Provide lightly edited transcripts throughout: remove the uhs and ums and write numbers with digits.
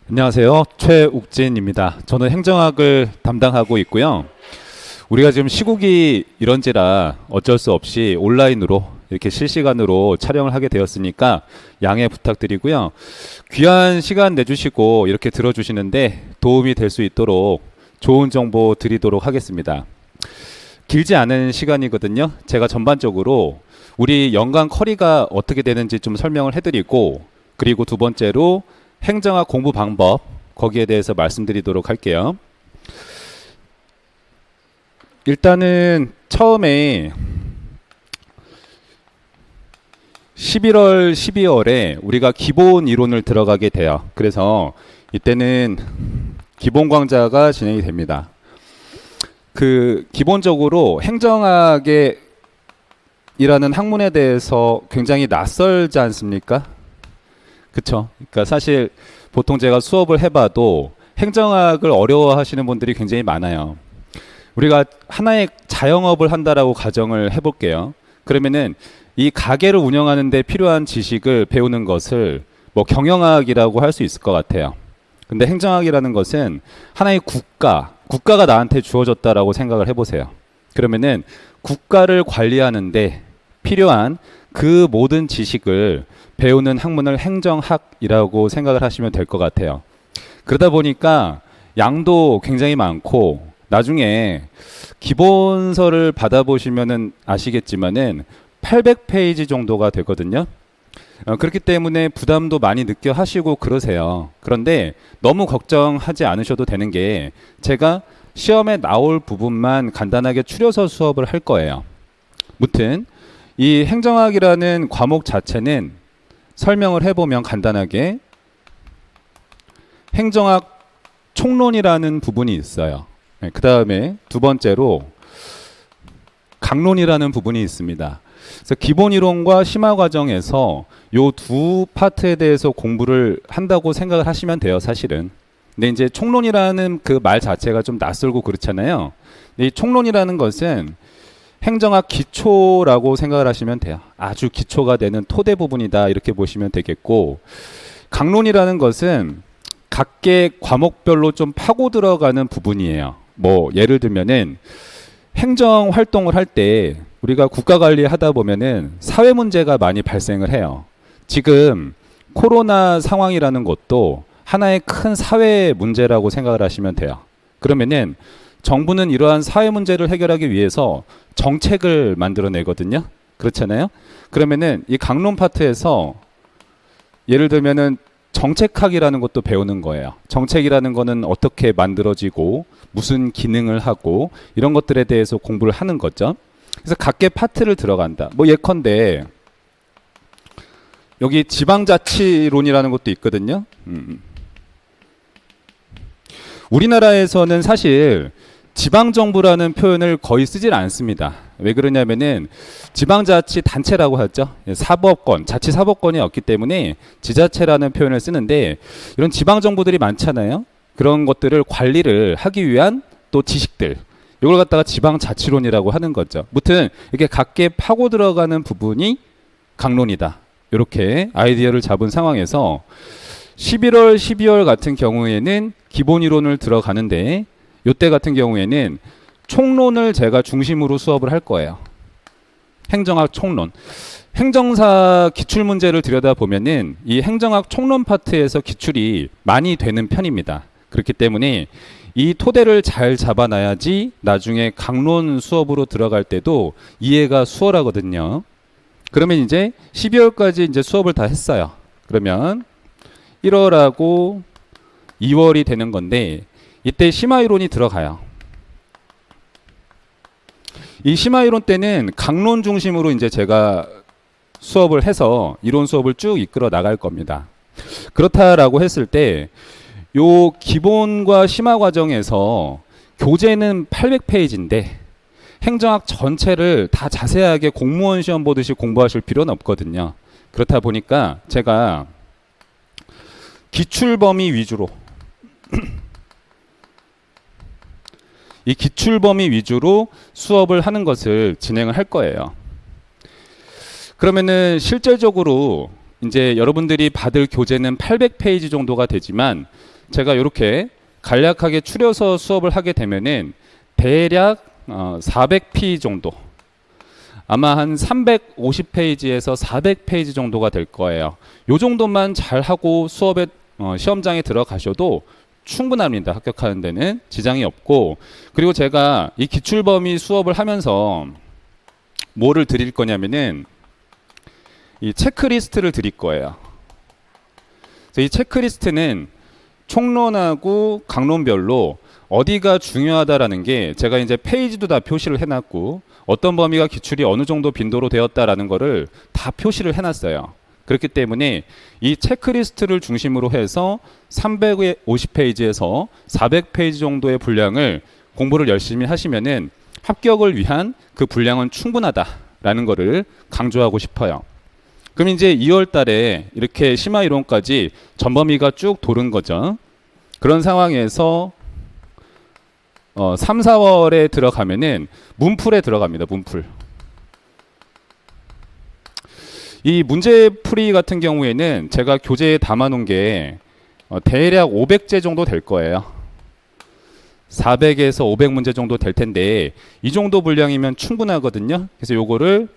안녕하세요. 최욱진입니다. 저는 행정학을 담당하고 있고요. 우리가 지금 시국이 이런지라 어쩔 수 없이 온라인으로 이렇게 실시간으로 촬영을 하게 되었으니까 양해 부탁드리고요. 귀한 시간 내주시고 이렇게 들어주시는데 도움이 될 수 있도록 좋은 정보 드리도록 하겠습니다. 길지 않은 시간이거든요. 제가 전반적으로 우리 연간 커리가 어떻게 되는지 좀 설명을 해드리고, 그리고 두 번째로 행정학 공부 방법, 거기에 대해서 말씀드리도록 할게요. 일단은 처음에 11월, 12월에 우리가 기본 이론을 들어가게 돼요. 그래서 이때는 기본 강좌가 진행이 됩니다. 기본적으로 행정학의 이라는 학문에 대해서 굉장히 낯설지 않습니까? 그쵸? 그러니까 사실 보통 제가 수업을 해봐도 행정학을 어려워하시는 분들이 굉장히 많아요. 우리가 하나의 자영업을 한다라고 가정을 해볼게요. 그러면은 이 가게를 운영하는 데 필요한 지식을 배우는 것을 뭐 경영학이라고 할 수 있을 것 같아요. 근데 행정학이라는 것은 하나의 국가가 나한테 주어졌다라고 생각을 해보세요. 그러면은 국가를 관리하는데 필요한 그 모든 지식을 배우는 학문을 행정학이라고 생각을 하시면 될 것 같아요. 그러다 보니까 양도 굉장히 많고, 나중에 기본서를 받아보시면은 아시겠지만은 800페이지 정도가 되거든요. 그렇기 때문에 부담도 많이 느껴 하시고 그러세요. 그런데 너무 걱정하지 않으셔도 되는 게, 제가 시험에 나올 부분만 간단하게 추려서 수업을 할 거예요. 무튼 이 행정학이라는 과목 자체는 설명을 해보면 간단하게 행정학 총론이라는 부분이 있어요. 그 다음에 두 번째로 강론이라는 부분이 있습니다. 그래서 기본 이론과 심화 과정에서 요 두 파트에 대해서 공부를 한다고 생각을 하시면 돼요, 사실은. 근데 이제 총론이라는 그 말 자체가 좀 낯설고 그렇잖아요. 이 총론이라는 것은 행정학 기초라고 생각을 하시면 돼요. 아주 기초가 되는 토대 부분이다, 이렇게 보시면 되겠고, 강론이라는 것은 각계 과목별로 좀 파고 들어가는 부분이에요. 뭐 예를 들면은 행정 활동을 할 때 우리가 국가 관리 하다 보면은 사회 문제가 많이 발생을 해요. 지금 코로나 상황이라는 것도 하나의 큰 사회 문제라고 생각을 하시면 돼요. 그러면은 정부는 이러한 사회 문제를 해결하기 위해서 정책을 만들어내거든요. 그렇잖아요. 그러면은 이 강론 파트에서 예를 들면은 정책학이라는 것도 배우는 거예요. 정책이라는 거는 어떻게 만들어지고 무슨 기능을 하고 이런 것들에 대해서 공부를 하는 거죠. 그래서 각계 파트를 들어간다. 뭐 예컨대 여기 지방자치론이라는 것도 있거든요. 우리나라에서는 사실 지방정부라는 표현을 거의 쓰질 않습니다. 왜 그러냐면은 지방자치 단체라고 하죠. 사법권, 자치사법권이 없기 때문에 지자체라는 표현을 쓰는데, 이런 지방정부들이 많잖아요. 그런 것들을 관리를 하기 위한 또 지식들, 이걸 갖다가 지방자치론이라고 하는 거죠. 무튼 이렇게 각계 파고 들어가는 부분이 강론이다, 이렇게 아이디어를 잡은 상황에서 11월, 12월 같은 경우에는 기본 이론을 들어가는데, 이때 같은 경우에는 총론을 제가 중심으로 수업을 할 거예요. 행정학 총론. 행정사 기출 문제를 들여다보면은 이 행정학 총론 파트에서 기출이 많이 되는 편입니다. 그렇기 때문에 이 토대를 잘 잡아놔야지 나중에 강론 수업으로 들어갈 때도 이해가 수월하거든요. 그러면 이제 12월까지 이제 수업을 다 했어요. 그러면 1월하고 2월이 되는 건데, 이때 심화이론이 들어가요. 이 심화이론 때는 강론 중심으로 이제 제가 수업을 해서 이론 수업을 쭉 이끌어 나갈 겁니다. 그렇다라고 했을 때 요 기본과 심화 과정에서 교재는 800페이지인데 행정학 전체를 다 자세하게 공무원 시험 보듯이 공부하실 필요는 없거든요. 그렇다 보니까 제가 기출 범위 위주로 이 기출 범위 위주로 수업을 하는 것을 진행을 할 거예요. 그러면은 실질적으로 이제 여러분들이 받을 교재는 800페이지 정도가 되지만 제가 이렇게 간략하게 추려서 수업을 하게 되면은 대략 400p 정도, 아마 한 350페이지에서 400페이지 정도가 될 거예요. 요 정도만 잘 하고 수업에 시험장에 들어가셔도 충분합니다. 합격하는 데는 지장이 없고, 그리고 제가 이 기출범위 수업을 하면서 뭐를 드릴 거냐면은 이 체크리스트를 드릴 거예요. 그래서 이 체크리스트는 총론하고 강론별로 어디가 중요하다라는 게 제가 이제 페이지도 다 표시를 해놨고, 어떤 범위가 기출이 어느 정도 빈도로 되었다라는 거를 다 표시를 해놨어요. 그렇기 때문에 이 체크리스트를 중심으로 해서 350페이지에서 400페이지 정도의 분량을 공부를 열심히 하시면은 합격을 위한 그 분량은 충분하다라는 거를 강조하고 싶어요. 그럼 이제 2월 달에 이렇게 심화 이론까지 전범위가 쭉 도는 거죠. 그런 상황에서 3, 4월에 들어가면은 문풀에 들어갑니다. 문풀. 이 문제풀이 같은 경우에는 제가 교재에 담아놓은 게 대략 500제 정도 될 거예요. 400에서 500문제 정도 될 텐데 이 정도 분량이면 충분하거든요. 그래서 요거를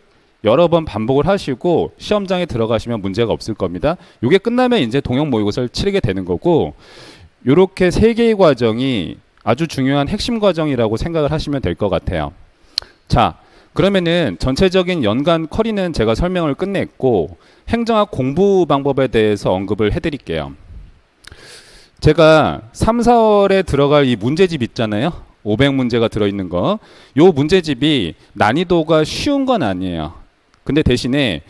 여러 번 반복을 하시고 시험장에 들어가시면 문제가 없을 겁니다. 요게 끝나면 이제 동형 모의고사를 치르게 되는 거고, 요렇게 3개의 과정이 아주 중요한 핵심 과정이라고 생각을 하시면 될 것 같아요. 자, 그러면은 전체적인 연간 쿼리는 제가 설명을 끝냈고 행정학 공부 방법에 대해서 언급을 해드릴게요. 제가 3, 4월에 들어갈 이 문제집 있잖아요. 500문제가 들어있는 거. 요 문제집이 난이도가 쉬운 건 아니에요. 근데 대신에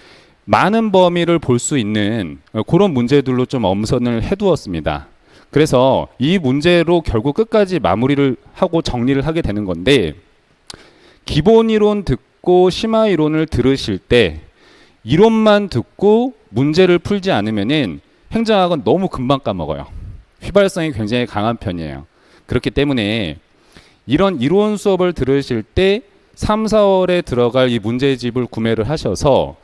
많은 범위를 볼 수 있는 그런 문제들로 좀 엄선을 해두었습니다. 그래서 이 문제로 결국 끝까지 마무리를 하고 정리를 하게 되는 건데, 기본 이론 듣고 심화 이론을 들으실 때 이론만 듣고 문제를 풀지 않으면은 행정학은 너무 금방 까먹어요. 휘발성이 굉장히 강한 편이에요. 그렇기 때문에 이런 이론 수업을 들으실 때 3, 4월에 들어갈 이 문제집을 구매를 하셔서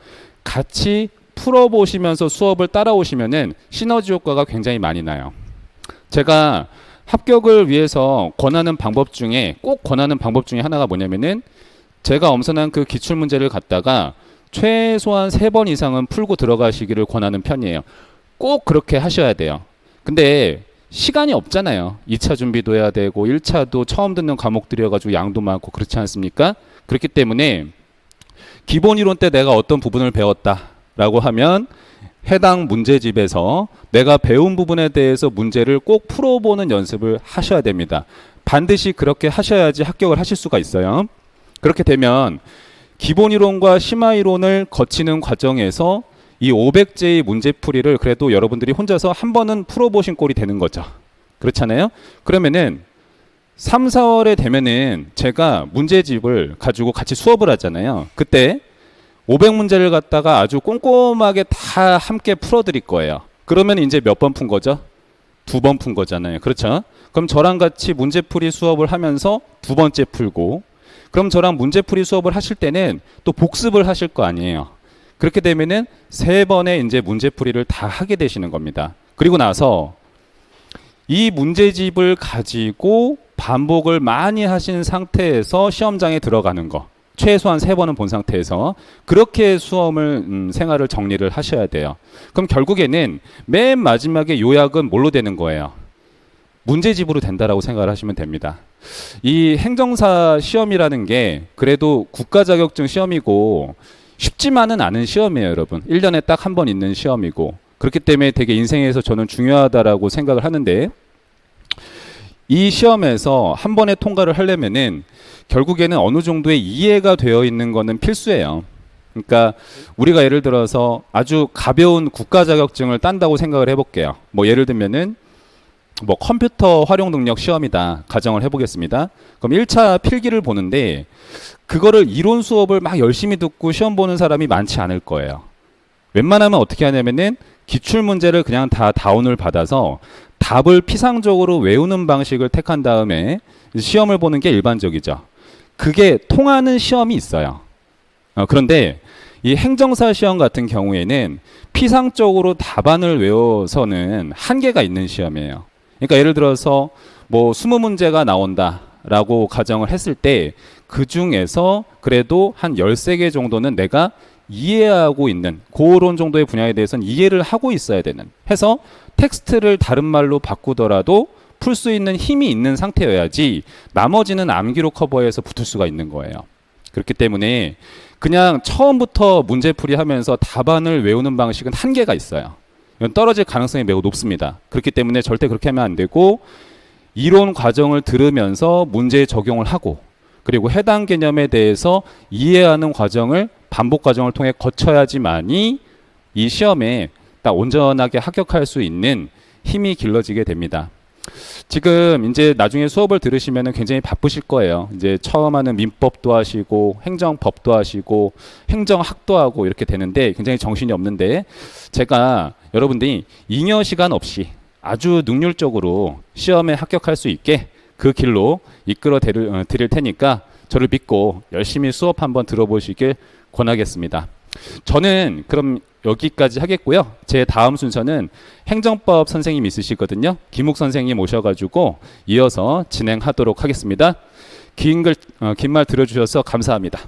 같이 풀어보시면서 수업을 따라오시면은 시너지 효과가 굉장히 많이 나요. 제가 합격을 위해서 권하는 방법 중에 꼭 권하는 방법 중에 하나가 뭐냐면은, 제가 엄선한 그 기출문제를 갖다가 최소한 3번 이상은 풀고 들어가시기를 권하는 편이에요. 꼭 그렇게 하셔야 돼요. 근데 시간이 없잖아요. 2차 준비도 해야 되고 1차도 처음 듣는 과목들이어가지고 양도 많고 그렇지 않습니까? 그렇기 때문에 기본 이론 때 내가 어떤 부분을 배웠다라고 하면 해당 문제집에서 내가 배운 부분에 대해서 문제를 꼭 풀어보는 연습을 하셔야 됩니다. 반드시 그렇게 하셔야지 합격을 하실 수가 있어요. 그렇게 되면 기본 이론과 심화 이론을 거치는 과정에서 이 500제의 문제풀이를 그래도 여러분들이 혼자서 한 번은 풀어보신 꼴이 되는 거죠. 그렇잖아요? 그러면은 3, 4월에 되면은 제가 문제집을 가지고 같이 수업을 하잖아요. 그때 500문제를 갖다가 아주 꼼꼼하게 다 함께 풀어드릴 거예요. 그러면 이제 몇 번 푼 거죠? 2번 푼 거잖아요. 그렇죠? 그럼 저랑 같이 문제풀이 수업을 하면서 2번째 풀고, 그럼 저랑 문제풀이 수업을 하실 때는 또 복습을 하실 거 아니에요. 그렇게 되면은 3번의 이제 문제풀이를 다 하게 되시는 겁니다. 그리고 나서 이 문제집을 가지고 반복을 많이 하신 상태에서 시험장에 들어가는 거, 최소한 3번은 본 상태에서 그렇게 수험을 생활을 정리를 하셔야 돼요. 그럼 결국에는 맨 마지막에 요약은 뭘로 되는 거예요? 문제집으로 된다라고 생각을 하시면 됩니다. 이 행정사 시험이라는 게 그래도 국가 자격증 시험이고 쉽지만은 않은 시험이에요, 여러분. 1년에 딱 한 번 있는 시험이고, 그렇기 때문에 되게 인생에서 저는 중요하다라고 생각을 하는데, 이 시험에서 한 번에 통과를 하려면은 결국에는 어느 정도의 이해가 되어 있는 거는 필수예요. 그러니까 우리가 예를 들어서 아주 가벼운 국가 자격증을 딴다고 생각을 해볼게요. 뭐 예를 들면은 뭐 컴퓨터 활용 능력 시험이다 가정을 해보겠습니다. 그럼 1차 필기를 보는데 그거를 이론 수업을 막 열심히 듣고 시험 보는 사람이 많지 않을 거예요. 웬만하면 어떻게 하냐면은 기출 문제를 그냥 다 다운을 받아서 답을 피상적으로 외우는 방식을 택한 다음에 시험을 보는 게 일반적이죠. 그게 통하는 시험이 있어요. 그런데 이 행정사 시험 같은 경우에는 피상적으로 답안을 외워서는 한계가 있는 시험이에요. 그러니까 예를 들어서 뭐 20문제가 나온다라고 가정을 했을 때 그 중에서 그래도 한 13개 정도는 내가 이해하고 있는 그런 정도의 분야에 대해서는 이해를 하고 있어야 되는 해서 텍스트를 다른 말로 바꾸더라도 풀 수 있는 힘이 있는 상태여야지 나머지는 암기로 커버해서 붙을 수가 있는 거예요. 그렇기 때문에 그냥 처음부터 문제풀이 하면서 답안을 외우는 방식은 한계가 있어요. 이건 떨어질 가능성이 매우 높습니다. 그렇기 때문에 절대 그렇게 하면 안 되고 이론 과정을 들으면서 문제에 적용을 하고 그리고 해당 개념에 대해서 이해하는 과정을 반복 과정을 통해 거쳐야지만이 이 시험에 딱 온전하게 합격할 수 있는 힘이 길러지게 됩니다. 지금 이제 나중에 수업을 들으시면 굉장히 바쁘실 거예요. 이제 처음 하는 민법도 하시고 행정법도 하시고 행정학도 하고 이렇게 되는데 굉장히 정신이 없는데 제가 여러분들이 잉여 시간 없이 아주 능률적으로 시험에 합격할 수 있게 그 길로 이끌어 드릴 테니까 저를 믿고 열심히 수업 한번 들어보시길 권하겠습니다. 저는 그럼 여기까지 하겠고요. 제 다음 순서는 행정법 선생님 있으시거든요. 김욱 선생님 오셔가지고 이어서 진행하도록 하겠습니다. 긴 말 들어주셔서 감사합니다.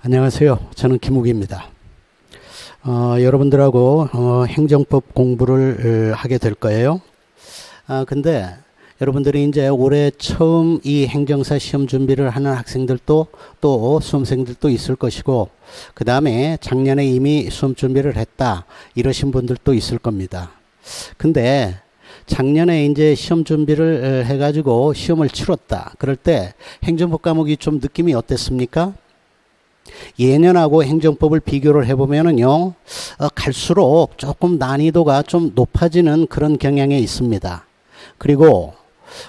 안녕하세요. 저는 김욱입니다. 여러분들하고 행정법 공부를 하게 될 거예요. 근데 여러분들이 이제 올해 처음 이 행정사 시험 준비를 하는 학생들도 또 수험생들도 있을 것이고 그 다음에 작년에 이미 시험 준비를 했다 이러신 분들도 있을 겁니다. 근데 작년에 이제 시험 준비를 해가지고 시험을 치렀다. 그럴 때 행정법 과목이 좀 느낌이 어땠습니까? 예년하고 행정법을 비교를 해보면은요, 갈수록 조금 난이도가 좀 높아지는 그런 경향이 있습니다. 그리고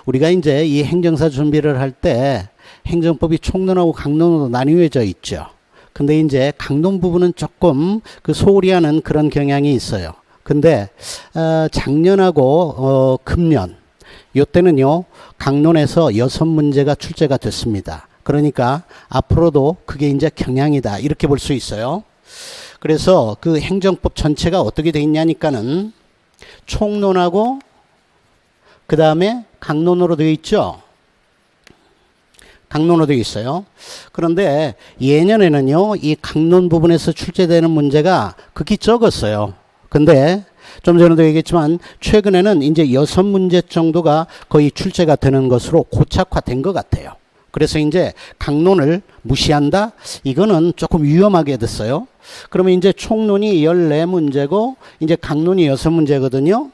우리가 이제 이 행정사 준비를 할 때 행정법이 총론하고 강론으로 나뉘어져 있죠. 근데 이제 강론 부분은 조금 그 소홀히 하는 그런 경향이 있어요. 근데 작년하고 금년 요때는요 강론에서 6문제가 출제가 됐습니다. 그러니까 앞으로도 그게 이제 경향이다 이렇게 볼 수 있어요. 그래서 그 행정법 전체가 어떻게 돼 있냐니까는 총론하고 그 다음에 강론으로 되어 있죠. 강론으로 되어 있어요. 그런데 예년에는요 이 강론 부분에서 출제되는 문제가 극히 적었어요. 근데 좀 전에도 얘기했지만 최근에는 이제 6문제 정도가 거의 출제가 되는 것으로 고착화된 것 같아요. 그래서 이제 강론을 무시한다? 이거는 조금 위험하게 됐어요. 그러면 이제 총론이 14문제고 이제 강론이 6문제거든요.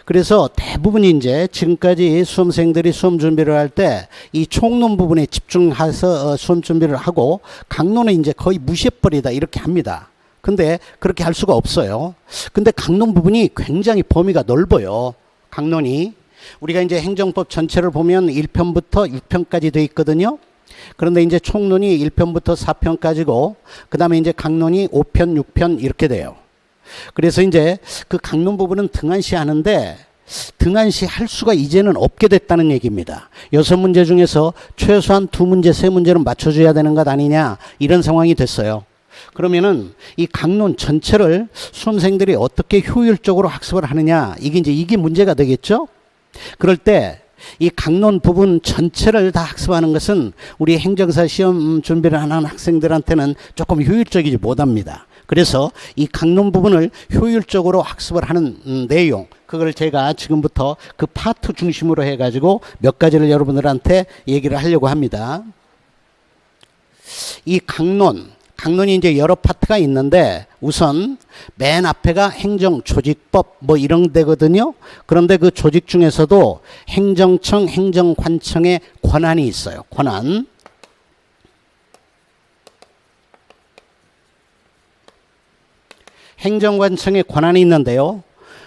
그래서 대부분 이제 지금까지 수험생들이 수험 준비를 할 때 이 총론 부분에 집중해서 수험 준비를 하고 강론은 이제 거의 무시해버리다 이렇게 합니다. 근데 그렇게 할 수가 없어요. 근데 강론 부분이 굉장히 범위가 넓어요. 강론이. 우리가 이제 행정법 전체를 보면 1편부터 6편까지 돼 있거든요. 그런데 이제 총론이 1편부터 4편까지고 그 다음에 이제 강론이 5편, 6편 이렇게 돼요. 그래서 이제 그 강론 부분은 등한시 하는데 등한시 할 수가 이제는 없게 됐다는 얘기입니다. 6문제 중에서 최소한 2문제, 3문제는 맞춰줘야 되는 것 아니냐 이런 상황이 됐어요. 그러면은 이 강론 전체를 수험생들이 어떻게 효율적으로 학습을 하느냐 이게 문제가 되겠죠. 그럴 때 이 강론 부분 전체를 다 학습하는 것은 우리 행정사 시험 준비를 하는 학생들한테는 조금 효율적이지 못합니다. 그래서 이 강론 부분을 효율적으로 학습을 하는 내용 그걸 제가 지금부터 그 파트 중심으로 해가지고 몇 가지를 여러분들한테 얘기를 하려고 합니다. 이 강론이 이제 여러 파트가 있는데 우선 맨 앞에가 행정조직법 뭐 이런 데거든요. 그런데 그 조직 중에서도 행정청, 행정관청의 권한이 있어요. 권한. 행정관청의 권한이 있는데요.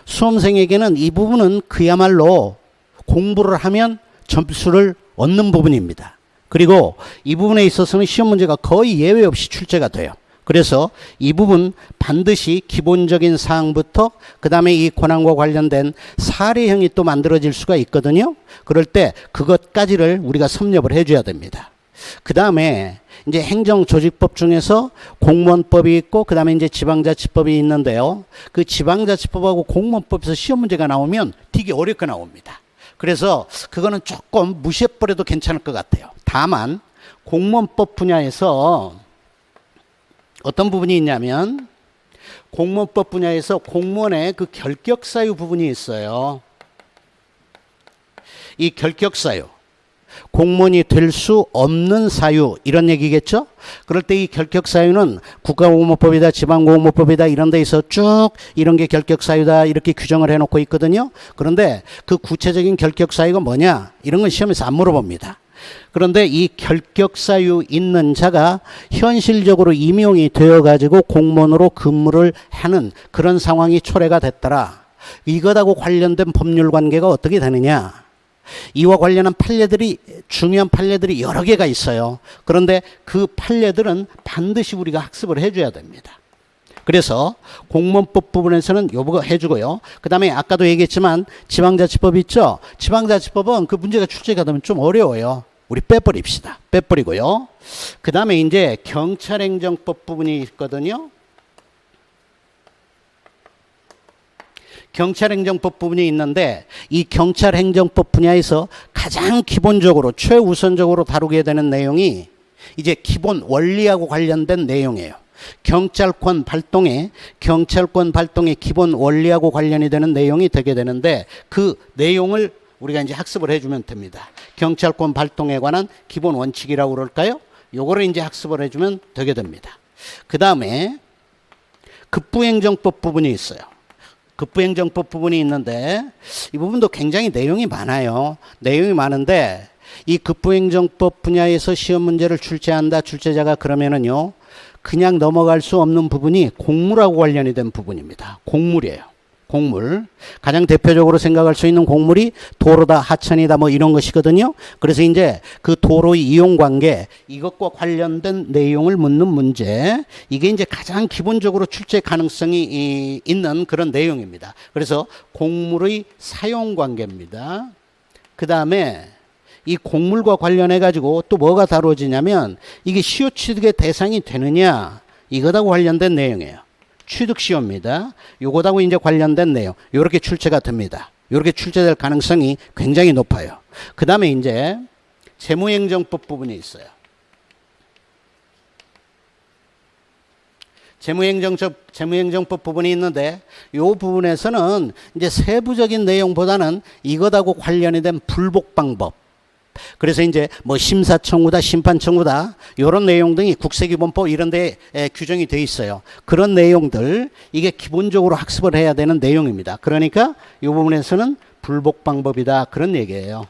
수험생에게는 이 부분은 그야말로 공부를 하면 점수를 얻는 부분입니다. 그리고 이 부분에 있어서는 시험 문제가 거의 예외 없이 출제가 돼요. 그래서 이 부분 반드시 기본적인 사항부터 그 다음에 이 권한과 관련된 사례형이 또 만들어질 수가 있거든요. 그럴 때 그것까지를 우리가 섭렵을 해줘야 됩니다. 그 다음에 이제 행정조직법 중에서 공무원법이 있고 그다음에 이제 지방자치법이 있는데요. 그 지방자치법하고 공무원법에서 시험 문제가 나오면 되게 어렵게 나옵니다. 그래서 그거는 조금 무시해버려도 괜찮을 것 같아요. 다만 공무원법 분야에서 어떤 부분이 있냐면 공무원법 분야에서 공무원의 그 결격사유 부분이 있어요. 이 결격사유, 공무원이 될 수 없는 사유 이런 얘기겠죠. 그럴 때 이 결격사유는 국가공무법이다 지방공무법이다 이런 데에서 쭉 이런 게 결격사유다 이렇게 규정을 해놓고 있거든요. 그런데 그 구체적인 결격사유가 뭐냐 이런 건 시험에서 안 물어봅니다. 그런데 이 결격사유 있는 자가 현실적으로 임용이 되어가지고 공무원으로 근무를 하는 그런 상황이 초래가 됐더라. 이것하고 관련된 법률 관계가 어떻게 되느냐. 이와 관련한 판례들이 중요한 판례들이 여러 개가 있어요. 그런데 그 판례들은 반드시 우리가 학습을 해줘야 됩니다. 그래서 공무원법 부분에서는 요거 해주고요. 그 다음에 아까도 얘기했지만 지방자치법 있죠. 지방자치법은 그 문제가 출제가 되면 좀 어려워요. 우리 빼버립시다. 빼버리고요. 그 다음에 이제 경찰행정법 부분이 있거든요. 경찰행정법 부분이 있는데 이 경찰행정법 분야에서 가장 기본적으로 최우선적으로 다루게 되는 내용이 이제 기본 원리하고 관련된 내용이에요. 경찰권 발동의 기본 원리하고 관련이 되는 내용이 되게 되는데 그 내용을 우리가 이제 학습을 해주면 됩니다. 경찰권 발동에 관한 기본 원칙이라고 그럴까요? 요거를 이제 학습을 해주면 되게 됩니다. 그 다음에 급부행정법 부분이 있어요. 급부행정법 부분이 있는데 이 부분도 굉장히 내용이 많아요. 내용이 많은데 이 급부행정법 분야에서 시험 문제를 출제한다. 출제자가 그러면은요. 그냥 넘어갈 수 없는 부분이 공물하고 관련이 된 부분입니다. 공물이에요. 공물. 가장 대표적으로 생각할 수 있는 공물이 도로다, 하천이다 뭐 이런 것이거든요. 그래서 이제 그 도로의 이용 관계 이것과 관련된 내용을 묻는 문제 이게 이제 가장 기본적으로 출제 가능성이 있는 그런 내용입니다. 그래서 공물의 사용 관계입니다. 그 다음에 이 공물과 관련해 가지고 또 뭐가 다뤄지냐면 이게 시효 취득의 대상이 되느냐 이것하고 관련된 내용이에요. 취득시효입니다. 요것하고 이제 관련된 내용. 요렇게 출제가 됩니다. 요렇게 출제될 가능성이 굉장히 높아요. 그 다음에 이제 재무행정법 부분이 있어요. 재무행정법 부분이 있는데 요 부분에서는 이제 세부적인 내용보다는 이것하고 관련이 된 불복 방법. 그래서 이제 뭐 심사청구다 심판청구다 이런 내용 등이 국세기본법 이런 데에 규정이 돼 있어요. 그런 내용들 이게 기본적으로 학습을 해야 되는 내용입니다. 그러니까 이 부분에서는 불복 방법이다 그런 얘기예요.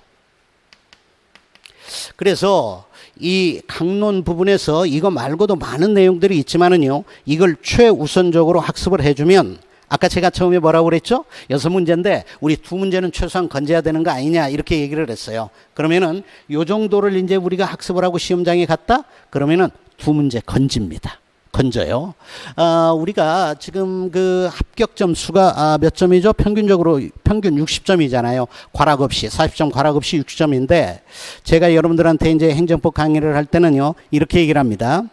그래서 이 강론 부분에서 이거 말고도 많은 내용들이 있지만은요 이걸 최우선적으로 학습을 해주면 아까 제가 처음에 뭐라고 그랬죠? 6문제인데 우리 2문제는 최소한 건져야 되는 거 아니냐 이렇게 얘기를 했어요. 그러면은 요 정도를 이제 우리가 학습을 하고 시험장에 갔다? 그러면은 2문제 건집니다. 건져요. 우리가 지금 그 합격 점수가 몇 점이죠? 평균 60점이잖아요. 과락 없이 40점 과락 없이 60점인데 제가 여러분들한테 이제 행정법 강의를 할 때는요 이렇게 얘기를 합니다.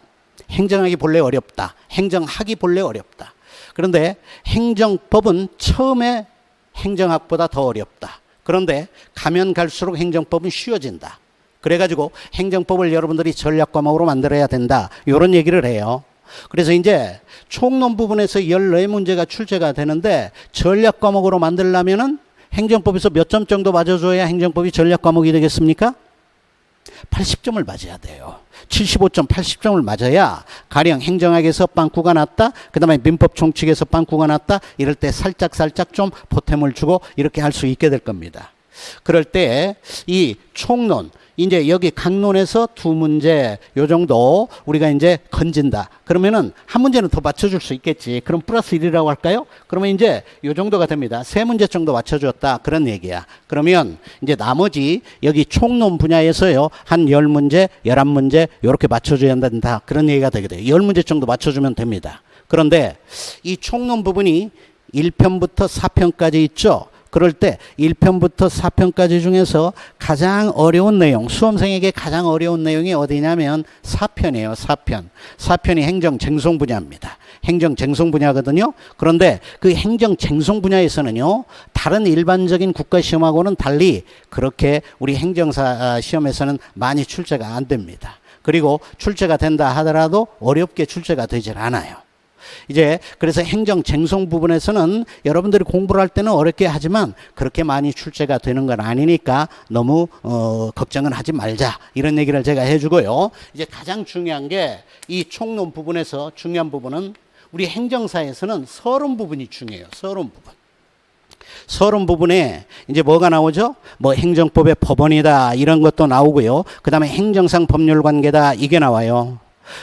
행정하기 본래 어렵다. 행정하기 본래 어렵다. 그런데 행정법은 처음에 행정학보다 더 어렵다. 그런데 가면 갈수록 행정법은 쉬워진다. 그래가지고 행정법을 여러분들이 전략 과목으로 만들어야 된다. 이런 얘기를 해요. 그래서 이제 총론 부분에서 14문제가 출제가 되는데 전략 과목으로 만들려면은 행정법에서 몇 점 정도 맞아줘야 행정법이 전략 과목이 되겠습니까? 80점을 맞아야 돼요. 75점, 80점을 맞아야 가령 행정학에서 빵꾸가 났다. 그 다음에 민법 총칙에서 빵꾸가 났다. 이럴 때 살짝 좀 보탬을 주고 이렇게 할 수 있게 될 겁니다. 그럴 때 이 총론 이제 여기 강론에서 2문제 요 정도 우리가 이제 건진다. 그러면은 한 문제는 더 맞춰줄 수 있겠지. 그럼 플러스 1이라고 할까요? 그러면 이제 요 정도가 됩니다. 3문제 정도 맞춰줬다. 그런 얘기야. 그러면 이제 나머지 여기 총론 분야에서요. 한 10문제, 11문제 요렇게 맞춰줘야 된다. 그런 얘기가 되게 돼요. 10문제 정도 맞춰주면 됩니다. 그런데 이 총론 부분이 1편부터 4편까지 있죠. 그럴 때 1편부터 4편까지 중에서 가장 어려운 내용, 수험생에게 가장 어려운 내용이 어디냐면 4편이에요. 4편. 4편이 행정쟁송 분야입니다. 행정쟁송 분야거든요. 그런데 그 행정쟁송 분야에서는요, 다른 일반적인 국가시험하고는 달리 그렇게 우리 행정사 시험에서는 많이 출제가 안 됩니다. 그리고 출제가 된다 하더라도 어렵게 출제가 되질 않아요. 이제 그래서 행정쟁송 부분에서는 여러분들이 공부를 할 때는 어렵게 하지만 그렇게 많이 출제가 되는 건 아니니까 너무 걱정은 하지 말자, 이런 얘기를 제가 해주고요. 이제 가장 중요한 게 이 총론 부분에서 중요한 부분은 우리 행정사에서는 서론 부분이 중요해요. 서론 부분. 서론 부분에 이제 뭐가 나오죠? 뭐 행정법의 법원이다, 이런 것도 나오고요. 그 다음에 행정상 법률 관계다, 이게 나와요.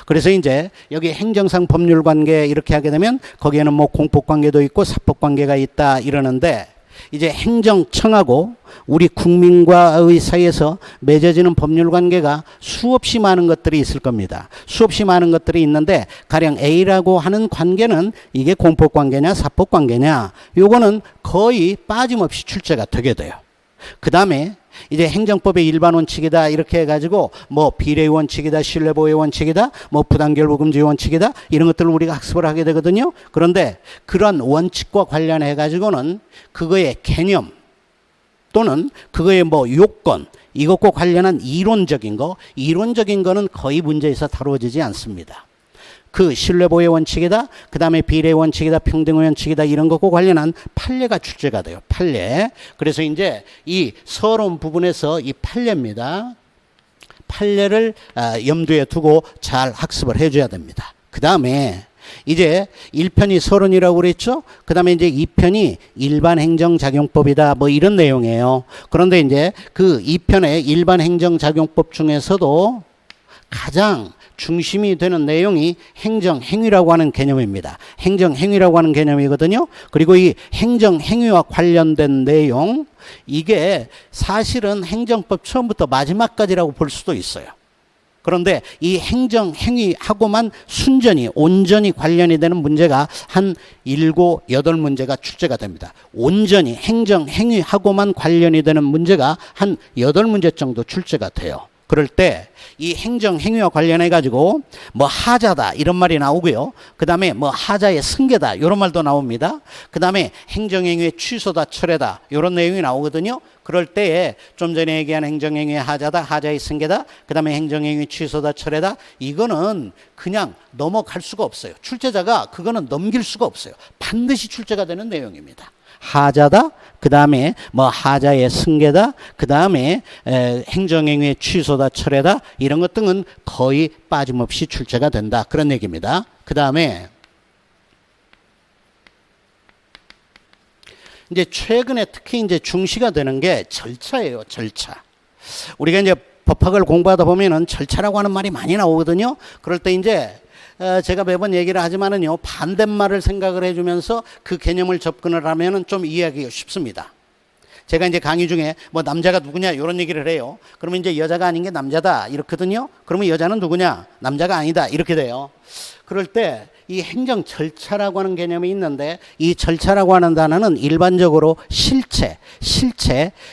그래서 이제 여기 행정상 법률 관계 이렇게 하게 되면 거기에는 뭐 공법 관계도 있고 사법 관계가 있다, 이러는데 이제 행정청하고 우리 국민과의 사이에서 맺어지는 법률 관계가 수없이 많은 것들이 있을 겁니다. 수없이 많은 것들이 있는데 가령 A라고 하는 관계는 이게 공법 관계냐 사법 관계냐, 요거는 거의 빠짐없이 출제가 되게 돼요. 그 다음에 이제 행정법의 일반 원칙이다, 이렇게 해가지고 뭐 비례의 원칙이다, 신뢰보호의 원칙이다, 뭐 부당결부금지 원칙이다, 이런 것들을 우리가 학습을 하게 되거든요. 그런데 그런 원칙과 관련해 가지고는 그거의 개념 또는 그거의 뭐 요건, 이것과 관련한 이론적인 거는 거의 문제에서 다루어지지 않습니다. 그 신뢰보호의 원칙이다, 그 다음에 비례의 원칙이다, 평등의 원칙이다, 이런 것과 관련한 판례가 출제가 돼요. 판례. 그래서 이제 이 서론 부분에서 이 판례입니다. 판례를 염두에 두고 잘 학습을 해줘야 됩니다. 그 다음에 이제 1편이 서론이라고 그랬죠. 그 다음에 이제 2편이 일반행정작용법이다, 뭐 이런 내용이에요. 그런데 이제 그 2편의 일반행정작용법 중에서도 가장 중심이 되는 내용이 행정행위라고 하는 개념입니다. 행정행위라고 하는 개념이거든요. 그리고 이 행정행위와 관련된 내용, 이게 사실은 행정법 처음부터 마지막까지라고 볼 수도 있어요. 그런데 이 행정행위하고만 순전히 온전히 관련이 되는 문제가 한 7, 8문제가 출제가 됩니다. 온전히 행정행위하고만 관련이 되는 문제가 한 8문제 정도 출제가 돼요. 그럴 때 이 행정행위와 관련해 가지고 뭐 하자다, 이런 말이 나오고요. 그 다음에 뭐 하자의 승계다, 이런 말도 나옵니다. 그 다음에 행정행위의 취소다, 철회다, 이런 내용이 나오거든요. 그럴 때에 좀 전에 얘기한 행정행위의 하자다, 하자의 승계다, 그 다음에 행정행위 취소다, 철회다, 이거는 그냥 넘어갈 수가 없어요. 출제자가 그거는 넘길 수가 없어요. 반드시 출제가 되는 내용입니다. 하자다, 그 다음에 뭐 하자의 승계다, 그 다음에 행정행위의 취소다, 철회다, 이런 것 등은 거의 빠짐없이 출제가 된다, 그런 얘기입니다. 그 다음에 이제 최근에 특히 이제 중시가 되는 게 절차예요. 절차. 우리가 이제 법학을 공부하다 보면은 절차라고 하는 말이 많이 나오거든요. 그럴 때 이제 제가 매번 얘기를 하지만은요, 반대말을 생각을 해주면서 그 개념을 접근을 하면은 좀 이해하기가 쉽습니다. 제가 이제 강의 중에 뭐 남자가 누구냐 이런 얘기를 해요. 그러면 이제 여자가 아닌 게 남자다, 이렇거든요. 그러면 여자는 누구냐? 남자가 아니다, 이렇게 돼요. 그럴 때 이 행정 절차라고 하는 개념이 있는데, 이 절차라고 하는 단어는 일반적으로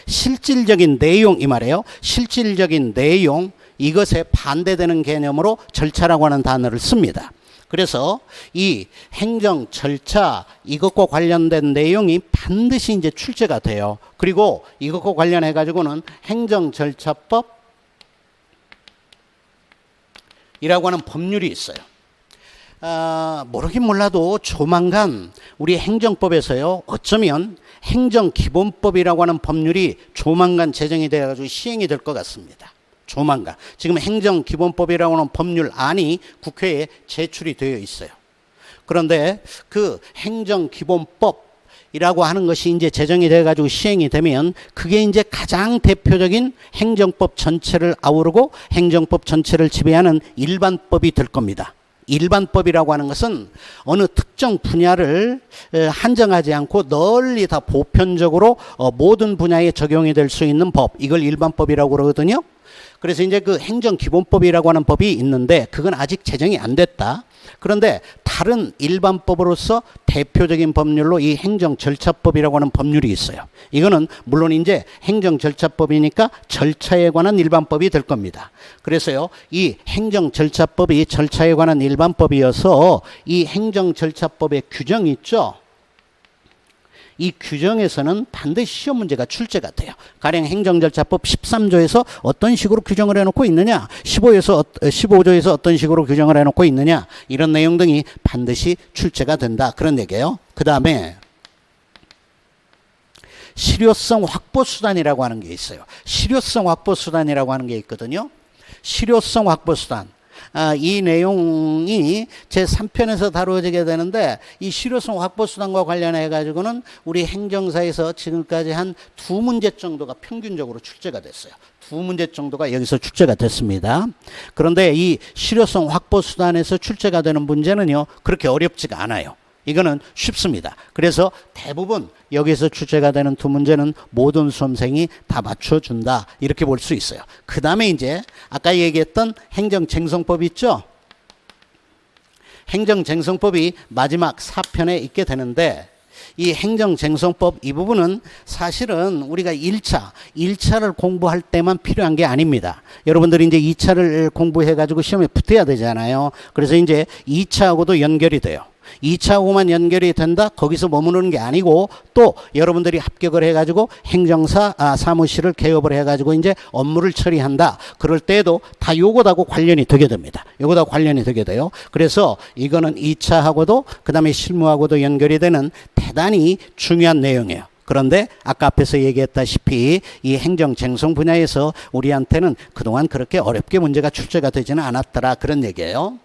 실질적인 내용, 이 말이에요. 실질적인 내용, 이것에 반대되는 개념으로 절차라고 하는 단어를 씁니다. 그래서 이 행정 절차, 이것과 관련된 내용이 반드시 이제 출제가 돼요. 그리고 이것과 관련해 가지고는 행정절차법 이라고 하는 법률이 있어요. 모르긴 몰라도 조만간 우리 행정법에서요, 어쩌면 행정기본법이라고 하는 법률이 조만간 제정이 되어가지고 시행이 될 것 같습니다. 조만간. 지금 행정기본법이라고 하는 법률안이 국회에 제출이 되어 있어요. 그런데 그 행정기본법이라고 하는 것이 이제 제정이 되어가지고 시행이 되면 그게 이제 가장 대표적인 행정법 전체를 아우르고 행정법 전체를 지배하는 일반법이 될 겁니다. 일반법이라고 하는 것은 어느 특정 분야를 한정하지 않고 널리 다 보편적으로 모든 분야에 적용이 될 수 있는 법, 이걸 일반법이라고 그러거든요. 그래서 이제 그 행정기본법이라고 하는 법이 있는데 그건 아직 제정이 안 됐다. 그런데 다른 일반법으로서 대표적인 법률로 이 행정절차법이라고 하는 법률이 있어요. 이거는 물론 이제 행정절차법이니까 절차에 관한 일반법이 될 겁니다. 그래서요, 이 행정절차법이 절차에 관한 일반법이어서 이 행정절차법의 규정이 있죠. 이 규정에서는 반드시 시험 문제가 출제가 돼요. 가령 행정절차법 13조에서 어떤 식으로 규정을 해놓고 있느냐, 15조에서 어떤 식으로 규정을 해놓고 있느냐, 이런 내용 등이 반드시 출제가 된다, 그런 얘기예요. 그 다음에 실효성 확보 수단이라고 하는 게 있어요. 실효성 확보 수단이라고 하는 게 있거든요. 실효성 확보 수단. 이 내용이 제3편에서 다루어지게 되는데, 이 실효성 확보 수단과 관련해 가지고는 우리 행정사에서 지금까지 한 2문제 정도가 평균적으로 출제가 됐어요. 2문제 정도가 여기서 출제가 됐습니다. 그런데 이 실효성 확보 수단에서 출제가 되는 문제는요, 그렇게 어렵지가 않아요. 이거는 쉽습니다. 그래서 대부분 여기서 출제가 되는 2문제는 모든 수험생이 다 맞춰준다, 이렇게 볼 수 있어요. 그 다음에 이제 아까 얘기했던 행정쟁송법 있죠? 행정쟁송법이 마지막 4편에 있게 되는데, 이 행정쟁송법 이 부분은 사실은 우리가 1차를 공부할 때만 필요한 게 아닙니다. 여러분들이 이제 2차를 공부해 가지고 시험에 붙어야 되잖아요. 그래서 이제 2차하고도 연결이 돼요. 2차하고만 연결이 된다? 거기서 머무르는 게 아니고, 또 여러분들이 합격을 해가지고 행정사 사무실을 개업을 해가지고 이제 업무를 처리한다. 그럴 때에도 다 요것하고 관련이 되게 됩니다. 요것하고 관련이 되게 돼요. 그래서 이거는 2차하고도 그 다음에 실무하고도 연결이 되는 대단히 중요한 내용이에요. 그런데 아까 앞에서 얘기했다시피 이 행정쟁송 분야에서 우리한테는 그동안 그렇게 어렵게 문제가 출제가 되지는 않았더라, 그런 얘기예요.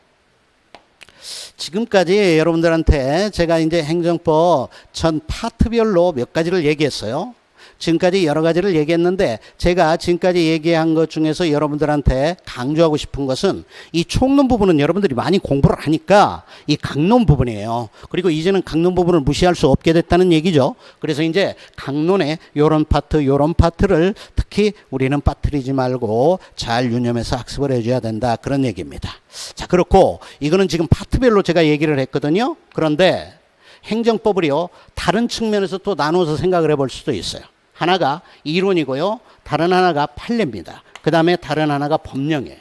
지금까지 여러분들한테 제가 이제 행정법 전 파트별로 몇 가지를 얘기했어요. 지금까지 여러 가지를 얘기했는데, 제가 지금까지 얘기한 것 중에서 여러분들한테 강조하고 싶은 것은 이 총론 부분은 여러분들이 많이 공부를 하니까 이 강론 부분이에요. 그리고 이제는 강론 부분을 무시할 수 없게 됐다는 얘기죠. 그래서 이제 강론의 요런 파트를 특히 우리는 빠뜨리지 말고 잘 유념해서 학습을 해줘야 된다, 그런 얘기입니다. 자, 그렇고 이거는 지금 파트별로 제가 얘기를 했거든요. 그런데 행정법을요, 다른 측면에서 또 나눠서 생각을 해볼 수도 있어요. 하나가 이론이고요, 다른 하나가 판례입니다. 그 다음에 다른 하나가 법령이에요.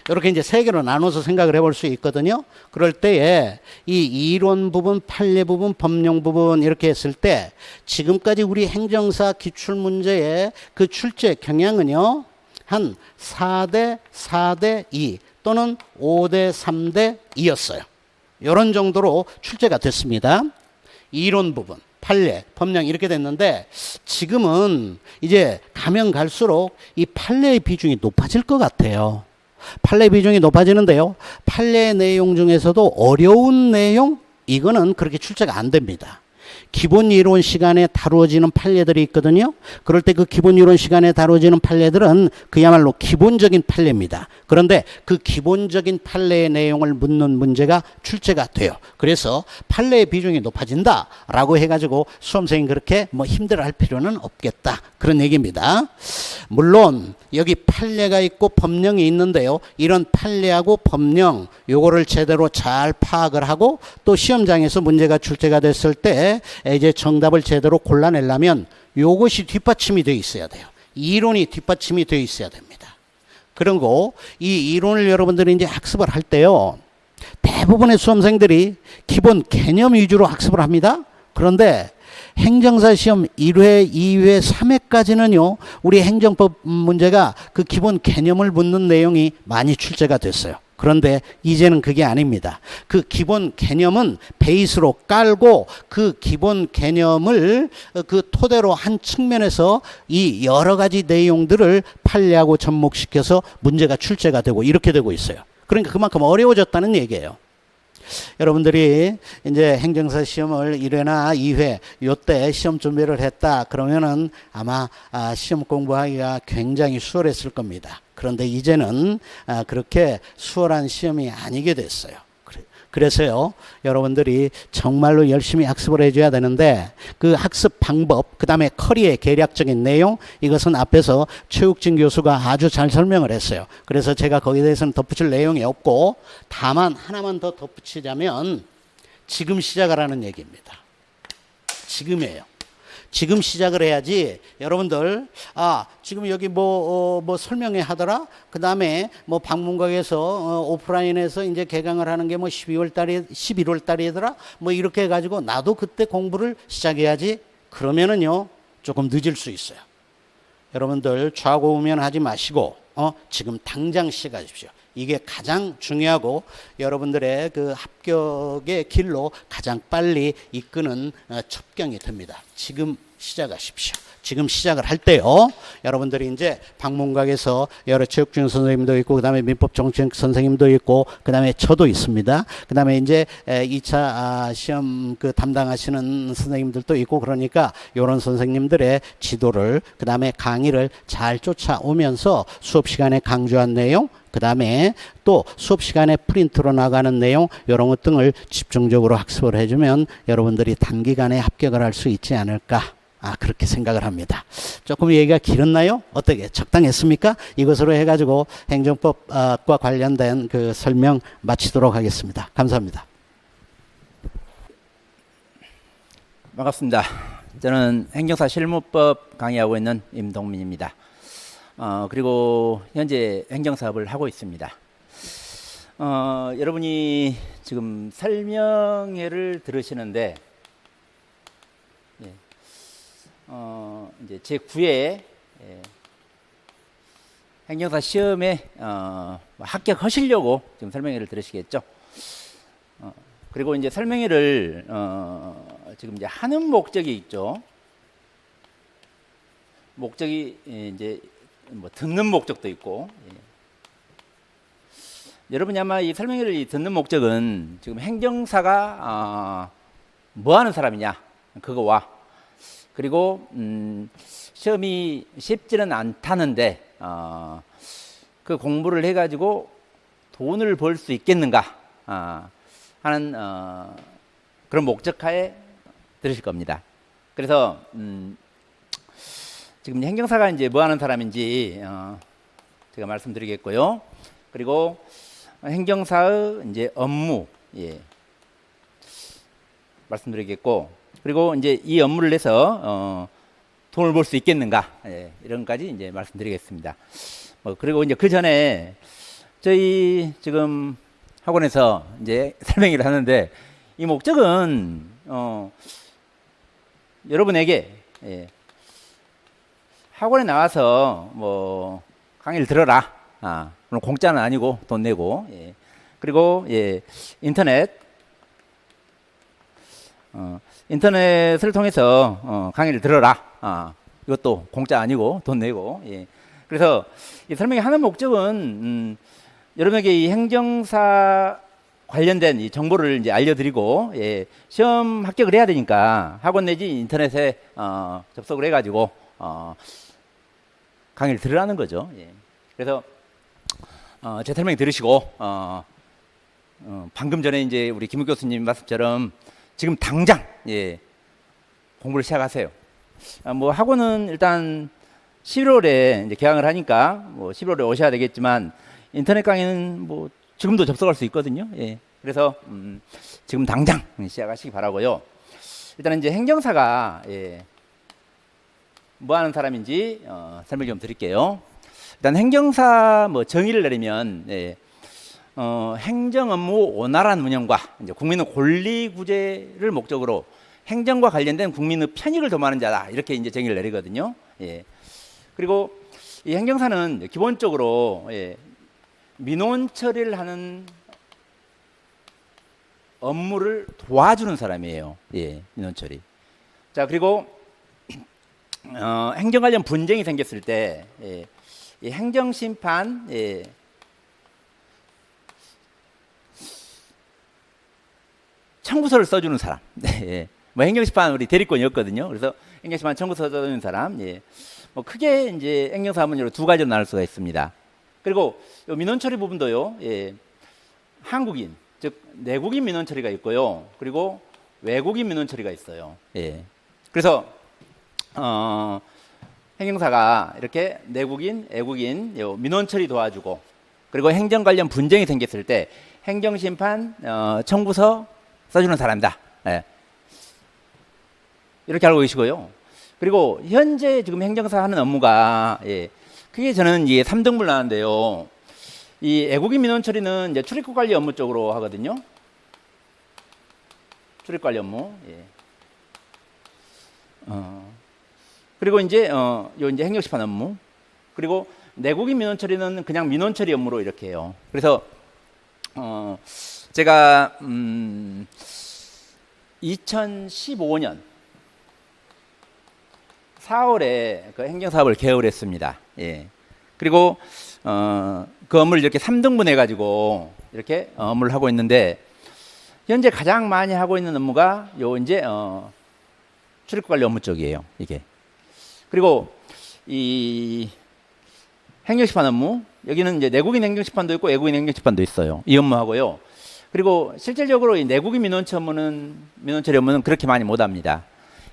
이렇게 이제 세 개로 나눠서 생각을 해볼 수 있거든요. 그럴 때에 이 이론 부분, 판례 부분, 법령 부분 이렇게 했을 때 지금까지 우리 행정사 기출문제의 그 출제 경향은요, 한 4대 4대 2 또는 5대 3대 2였어요. 이런 정도로 출제가 됐습니다. 이론 부분, 판례, 법령 이렇게 됐는데, 지금은 이제 가면 갈수록 이 판례의 비중이 높아질 것 같아요. 판례 비중이 높아지는데요, 판례 내용 중에서도 어려운 내용, 이거는 그렇게 출제가 안 됩니다. 기본 이론 시간에 다루어지는 판례들이 있거든요. 그럴 때 그 기본 이론 시간에 다루어지는 판례들은 그야말로 기본적인 판례입니다. 그런데 그 기본적인 판례의 내용을 묻는 문제가 출제가 돼요. 그래서 판례의 비중이 높아진다라고 해가지고 수험생이 그렇게 뭐 힘들어할 필요는 없겠다, 그런 얘기입니다. 물론 여기 판례가 있고 법령이 있는데요, 이런 판례하고 법령 요거를 제대로 잘 파악을 하고 또 시험장에서 문제가 출제가 됐을 때 이제 정답을 제대로 골라내려면 요것이 뒷받침이 되어 있어야 돼요. 이론이 뒷받침이 되어 있어야 됩니다. 그리고 이 이론을 여러분들이 이제 학습을 할 때요, 대부분의 수험생들이 기본 개념 위주로 학습을 합니다. 그런데 행정사 시험 1회, 2회, 3회까지는요, 우리 행정법 문제가 그 기본 개념을 묻는 내용이 많이 출제가 됐어요. 그런데 이제는 그게 아닙니다. 그 기본 개념은 베이스로 깔고 그 기본 개념을 그 토대로 한 측면에서 이 여러 가지 내용들을 판례하고 접목시켜서 문제가 출제가 되고 이렇게 되고 있어요. 그러니까 그만큼 어려워졌다는 얘기예요. 여러분들이 이제 행정사 시험을 1회나 2회 요때 시험 준비를 했다 그러면은 아마 시험 공부하기가 굉장히 수월했을 겁니다. 그런데 이제는 그렇게 수월한 시험이 아니게 됐어요. 그래서요, 여러분들이 정말로 열심히 학습을 해줘야 되는데 그 학습 방법, 그 다음에 커리의 계략적인 내용, 이것은 앞에서 최욱진 교수가 아주 잘 설명을 했어요. 그래서 제가 거기에 대해서는 덧붙일 내용이 없고, 다만 하나만 더 덧붙이자면 지금 시작하라는 얘기입니다. 지금이에요. 지금 시작을 해야지. 여러분들, 지금 여기 뭐 설명회 하더라? 그 다음에 뭐 방문각에서 오프라인에서 이제 개강을 하는 게 뭐 11월 달이더라? 뭐 이렇게 해가지고 나도 그때 공부를 시작해야지. 그러면은요, 조금 늦을 수 있어요. 여러분들, 좌고우면 하지 마시고, 지금 당장 시작하십시오. 이게 가장 중요하고 여러분들의 그 합격의 길로 가장 빨리 이끄는 첩경이 됩니다. 지금 시작하십시오. 지금 시작을 할 때요, 여러분들이 이제 방문각에서 여러 체육준 선생님도 있고, 그 다음에 민법정책 선생님도 있고, 그 다음에 저도 있습니다. 그 다음에 이제 2차 시험 그 담당하시는 선생님들도 있고, 그러니까 이런 선생님들의 지도를, 그 다음에 강의를 잘 쫓아오면서 수업 시간에 강조한 내용, 그 다음에 또 수업 시간에 프린트로 나가는 내용, 이런 것 등을 집중적으로 학습을 해주면 여러분들이 단기간에 합격을 할 수 있지 않을까. 그렇게 생각을 합니다. 조금 얘기가 길었나요? 어떻게 적당했습니까? 이것으로 해가지고 행정법과 관련된 그 설명 마치도록 하겠습니다. 감사합니다. 반갑습니다. 저는 행정사 실무법 강의하고 있는 임동민입니다. 그리고 현재 행정사업을 하고 있습니다. 여러분이 지금 설명회를 들으시는데, 이제 제 9회 행정사 시험에 합격하시려고 지금 설명회를 들으시겠죠. 그리고 이제 설명회를 지금 이제 하는 목적이 있죠. 목적이 이제 뭐 듣는 목적도 있고. 여러분이 아마 이 설명회를 듣는 목적은 지금 행정사가 뭐 하는 사람이냐, 그거와, 그리고 시험이 쉽지는 않다는데 그 공부를 해가지고 돈을 벌 수 있겠는가 하는 그런 목적하에 들으실 겁니다. 그래서 지금 행정사가 이제 뭐 하는 사람인지 제가 말씀드리겠고요. 그리고 행정사의 이제 업무, 말씀드리겠고, 그리고 이제 이 업무를 해서 돈을 벌 수 있겠는가, 이런 까지 이제 말씀드리겠습니다. 그리고 이제 그 전에 저희 지금 학원에서 이제 설명회를 하는데, 이 목적은 여러분에게 학원에 나와서 뭐 강의를 들어라, 물론 공짜는 아니고 돈 내고, 그리고 인터넷을 통해서 강의를 들어라, 이것도 공짜 아니고 돈 내고. 그래서 이 설명회 하는 목적은 여러분에게 이 행정사 관련된 이 정보를 이제 알려드리고, 시험 합격을 해야 되니까 학원 내지 인터넷에 접속을 해가지고 강의를 들으라는 거죠. 그래서 제 설명 들으시고 방금 전에 이제 우리 김우 교수님 말씀처럼 지금 당장 공부를 시작하세요. 뭐 학원은 일단 11월에 이제 개강을 하니까 뭐 11월에 오셔야 되겠지만, 인터넷 강의는 뭐 지금도 접속할 수 있거든요. 그래서 지금 당장 시작하시기 바라고요. 일단 이제 행정사가 뭐 하는 사람인지 설명 좀 드릴게요. 일단 행정사 뭐 정의를 내리면 행정 업무 원활한 운영과 이제 국민의 권리 구제를 목적으로 행정과 관련된 국민의 편익을 도모하는 자다, 이렇게 이제 정의를 내리거든요. 그리고 이 행정사는 기본적으로 민원 처리를 하는 업무를 도와주는 사람이에요. 민원 처리. 자, 그리고 행정 관련 분쟁이 생겼을 때 이 행정 심판 청구서를 써주는 사람. 뭐 행정심판 우리 대리권이었거든요. 그래서 행정심판 청구서 써주는 사람. 뭐 크게 이제 행정사 하면 두 가지로 나눌 수가 있습니다. 그리고 요 민원 처리 부분도요. 한국인, 즉 내국인 민원 처리가 있고요. 그리고 외국인 민원 처리가 있어요. 예. 그래서 행정사가 이렇게 내국인, 외국인 요 민원 처리 도와주고, 그리고 행정 관련 분쟁이 생겼을 때 행정심판 청구서 써주는 사람이다. 예. 이렇게 알고 계시고요. 그리고 현재 지금 행정사 하는 업무가, 예, 그게 저는 이게 3등분 나는데요. 이 외국인 민원 처리는 이제 출입국 관리 업무 쪽으로 하거든요. 출입 관리 업무. 예. 그리고 이제 요 이제 행정심판 업무. 그리고 내국인 민원 처리는 그냥 민원 처리 업무로 이렇게 해요. 그래서 제가 2015년 4월에 그 행정사업을 개업을 했습니다. 예. 그리고 그 업무를 이렇게 3등분 해가지고 이렇게 업무를 하고 있는데, 현재 가장 많이 하고 있는 업무가 요 이제 출입국 관리 업무 쪽이에요. 이게. 그리고 이 행정심판 업무, 여기는 이제 내국인 행정심판도 있고 외국인 행정심판도 있어요. 이 업무하고요. 그리고 실질적으로 이 내국인 민원처리 업무는 그렇게 많이 못 합니다.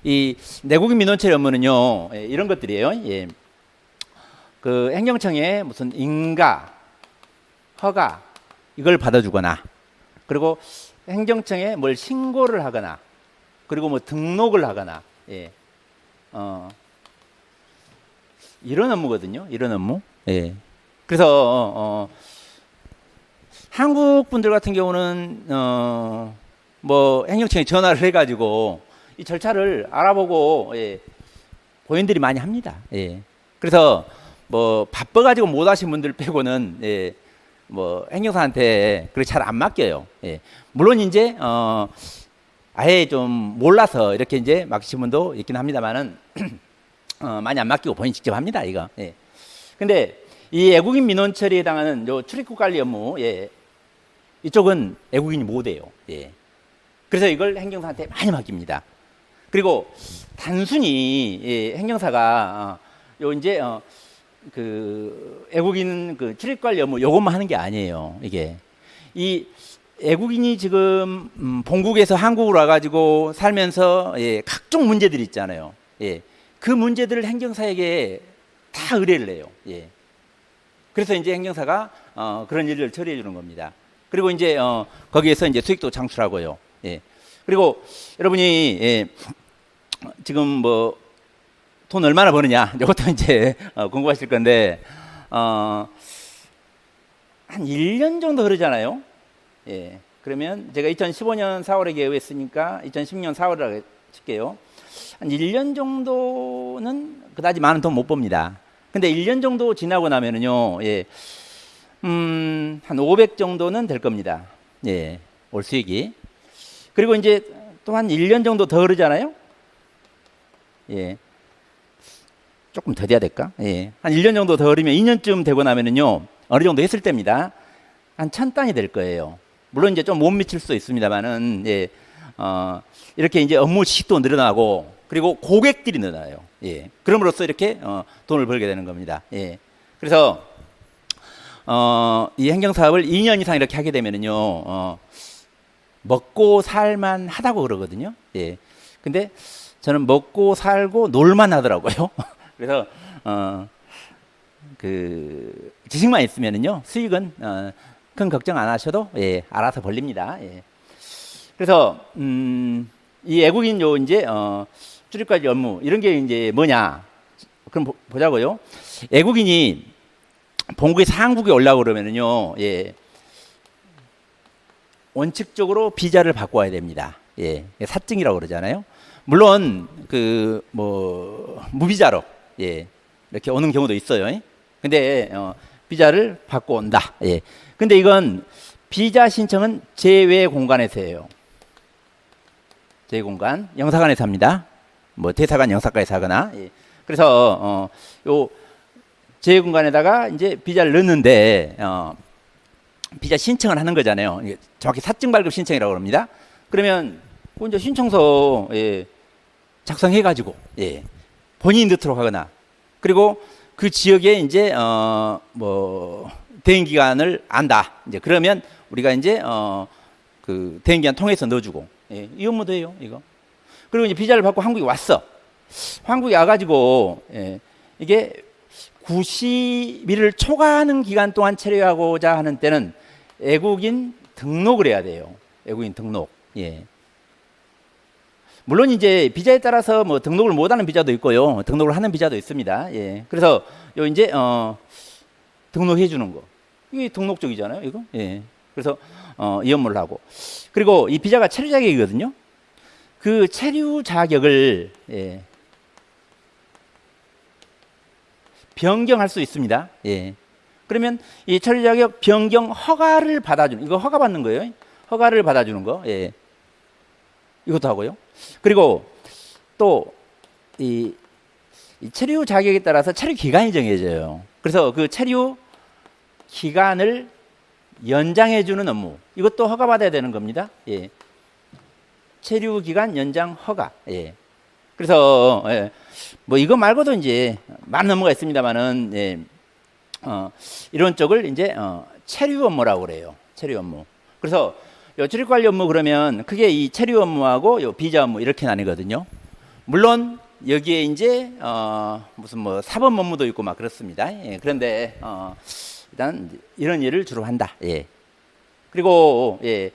이 내국인 민원처리 업무는요, 예, 이런 것들이에요. 예. 그 행정청에 무슨 인가, 허가 이걸 받아주거나, 그리고 행정청에 뭘 신고를 하거나, 그리고 뭐 등록을 하거나, 예. 이런 업무거든요. 이런 업무. 예. 그래서 한국 분들 같은 경우는 뭐 행정청에 전화를 해가지고 이 절차를 알아보고, 예, 본인들이 많이 합니다. 예. 그래서 뭐 바빠가지고 못 하신 분들 빼고는, 예, 뭐 행정사한테 그렇게 잘 안 맡겨요. 예. 물론 이제 아예 좀 몰라서 이렇게 이제 맡기신 분도 있긴 합니다만은 많이 안 맡기고 본인 직접 합니다, 이거. 예. 근데 이 외국인 민원 처리에 해당하는 요 출입국 관리 업무, 예, 이쪽은 외국인이 못 해요. 예. 그래서 이걸 행정사한테 많이 맡깁니다. 그리고 단순히, 예, 행정사가 요 이제 그 외국인 그 출입 관리 업무 요것만 하는 게 아니에요. 이게 이 외국인이 지금 본국에서 한국으로 와가지고 살면서, 예, 각종 문제들이 있잖아요. 예. 그 문제들을 행정사에게 다 의뢰를 해요. 예. 그래서 이제 행정사가 그런 일을 처리해 주는 겁니다. 그리고 이제 거기에서 이제 수익도 창출하고요. 예. 그리고 여러분이, 예, 지금 뭐 돈 얼마나 버느냐, 이것도 이제 궁금하실 건데, 한 1년 정도 흐르잖아요. 예. 그러면 제가 2015년 4월에 개업했으니까 2016년 4월이라고 칠게요. 한 1년 정도는 그다지 많은 돈 못 법니다. 근데 1년 정도 지나고 나면은요, 예, 한 500 정도는 될 겁니다. 예, 올 수익이. 그리고 이제 또 한 1년 정도 더 흐르잖아요. 예, 조금 더 돼야 될까? 예, 한 1년 정도 더 흐르면 2년쯤 되고 나면은요, 어느 정도 했을 때입니다. 한 1000단이 될 거예요. 물론 이제 좀 못 미칠 수도 있습니다만은, 예, 이렇게 이제 업무 지식도 늘어나고, 그리고 고객들이 늘어나요. 예, 그럼으로써 이렇게 돈을 벌게 되는 겁니다. 예, 그래서 이 행정사업을 2년 이상 이렇게 하게 되면은요, 먹고 살만 하다고 그러거든요. 예, 근데 저는 먹고 살고 놀만 하더라고요. 그래서 그 지식만 있으면은요, 수익은 큰 걱정 안 하셔도, 예, 알아서 벌립니다. 예. 그래서 이 외국인 요 이제 출입관리 업무 이런 게 이제 뭐냐? 그럼 보자고요. 외국인이 본국에서 한국에 올라오고 그러면은요, 예, 원칙적으로 비자를 바꿔야 됩니다. 예, 사증이라고 그러잖아요. 물론 그 뭐 무비자로, 예, 이렇게 오는 경우도 있어요. 근데 비자를 받고 온다. 예. 근데 이건 비자 신청은 제외 공간에서 해요. 제외 공간, 영사관에서 합니다. 뭐 대사관, 영사관에서 하거나. 예. 그래서 요 제외 공간에다가 이제 비자를 넣는데 비자 신청을 하는 거잖아요. 이게 정확히 사증 발급 신청이라고 합니다. 그러면 그 이제 신청서, 예, 작성해가지고, 예, 본인이 넣도록 하거나, 그리고 그 지역에 이제 뭐 대행 기간을 안다. 이제 그러면 우리가 이제 그 대행기한 통해서 넣어주고, 예, 이 업무도 해요, 이거. 그리고 이제 비자를 받고 한국에 왔어. 한국에 와가지고, 예, 이게 90일을 초과하는 기간 동안 체류하고자 하는 때는 외국인 등록을 해야 돼요. 외국인 등록. 예. 물론 이제 비자에 따라서 뭐 등록을 못하는 비자도 있고요, 등록을 하는 비자도 있습니다. 예. 그래서 요 이제 등록해 주는 거, 이게 등록적이잖아요, 이거. 예. 그래서 이 업무를 하고, 그리고 이 비자가 체류 자격이거든요. 그 체류 자격을, 예, 변경할 수 있습니다. 예. 그러면 이 체류 자격 변경 허가를 받아주는, 이거 허가 받는 거예요. 허가를 받아주는 거. 예. 이것도 하고요. 그리고 또 이 체류 자격에 따라서 체류 기간이 정해져요. 그래서 그 체류 기간을 연장해 주는 업무, 이것도 허가 받아야 되는 겁니다. 예. 체류 기간 연장 허가. 예. 그래서 예. 뭐 이거 말고도 이제 많은 업무가 있습니다만은, 예. 이런 쪽을 이제 체류 업무라고 그래요. 체류 업무. 그래서 요 출입 관리 업무 그러면 크게 이 체류 업무하고 요 비자 업무 이렇게 나뉘거든요. 물론 여기에 이제 무슨 뭐 사법 업무도 있고 막 그렇습니다. 예. 그런데 일단 이런 일을 주로 한다. 예. 그리고 예.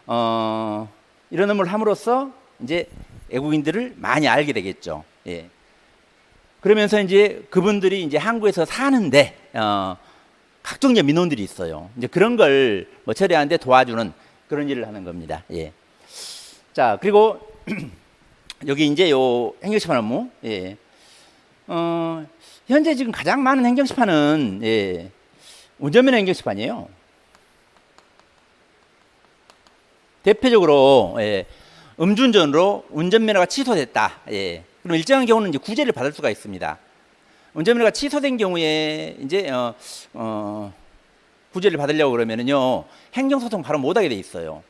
이런 업무를 함으로써 이제 외국인들을 많이 알게 되겠죠. 예. 그러면서 이제 그분들이 이제 한국에서 사는데 각종 이제 민원들이 있어요. 이제 그런 걸 뭐 처리하는데 도와주는 그런 일을 하는 겁니다. 예. 자, 그리고 여기 이제 요 행정심판 업무. 예. 현재 지금 가장 많은 행정심판은, 예, 운전면허 행정심판이에요. 대표적으로, 예, 음주운전으로 운전면허가 취소됐다. 예. 그럼 일정한 경우는 이제 구제를 받을 수가 있습니다. 운전면허가 취소된 경우에 이제 구제를 받으려고 그러면은요, 행정소송 바로 못하게 돼 있어요.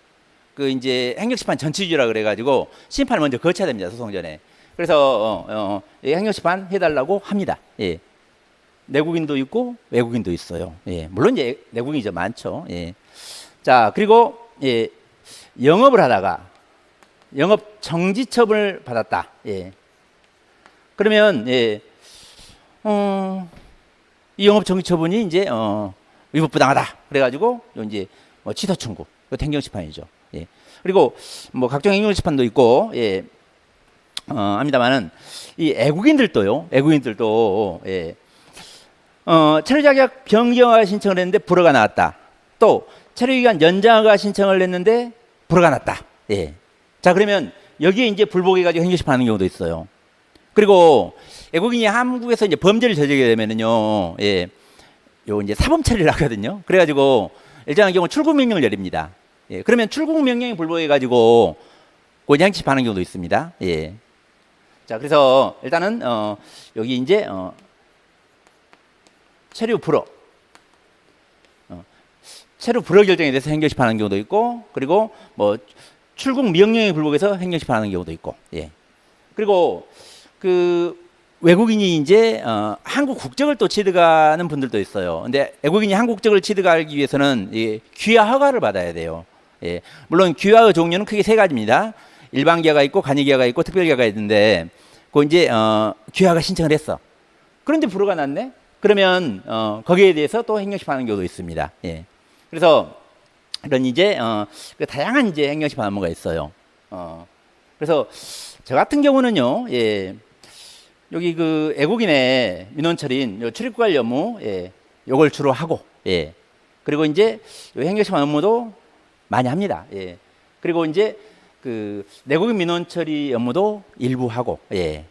그 이제 행정심판 전치주의라 그래가지고 심판을 먼저 거쳐야 됩니다, 소송 전에. 그래서 행정심판 해달라고 합니다. 예. 내국인도 있고 외국인도 있어요. 예. 물론 이제 내국인이 좀 많죠. 예. 자, 그리고 예, 영업을 하다가 영업 정지 처분을 받았다. 예. 그러면 예, 이 영업 정지 처분이 이제 위법부당하다. 그래가지고 이제 뭐 취소 청구, 그 행정심판이죠. 예. 그리고 뭐 각종 행정심판도 있고, 예, 합니다만은 이 외국인들도요. 외국인들도 예, 체류 자격 변경허가 신청을 했는데 불허가 나왔다. 또 체류 기간 연장허가 신청을 했는데 불허가 났다. 예. 자, 그러면 여기에 이제 불복해가지고 행정심판하는 경우도 있어요. 그리고 외국인이 한국에서 이제 범죄를 저지르게 되면은요, 예, 요 이제 사범 처리를 하거든요. 그래가지고 일정한 경우 출국 명령을 내립니다. 예, 그러면 출국 명령이 불복해가지고 행정심판하는 경우도 있습니다. 예. 자, 그래서 일단은 여기 이제 체류 불허, 체류 불허 결정에 대해서 행정심판하는 경우도 있고, 그리고 뭐 출국 명령이 불복해서 행정심판하는 경우도 있고, 예. 그리고 그 외국인이 이제 한국 국적을 또 취득하는 분들도 있어요. 근데 외국인이 한국 국적을 취득하기 위해서는 이 귀화 허가를 받아야 돼요. 예. 물론 귀화의 종류는 크게 세 가지입니다. 일반 귀화가 있고 간이 귀화가 있고 특별 귀화가 있는데, 그 이제 귀화가 신청을 했어. 그런데 불허가 났네. 그러면 거기에 대해서 또 행정심판하는 경우도 있습니다. 예. 그래서 이런 이제 그 다양한 이제 행정심판 업무가 있어요. 그래서 저 같은 경우는요, 예, 여기 그 외국인의 민원 처리인 요 출입국 관리 업무, 예, 요걸 주로 하고, 예, 그리고 이제 요 행정심판 업무도 많이 합니다. 예, 그리고 이제 그 내국인 민원 처리 업무도 일부 하고, 예,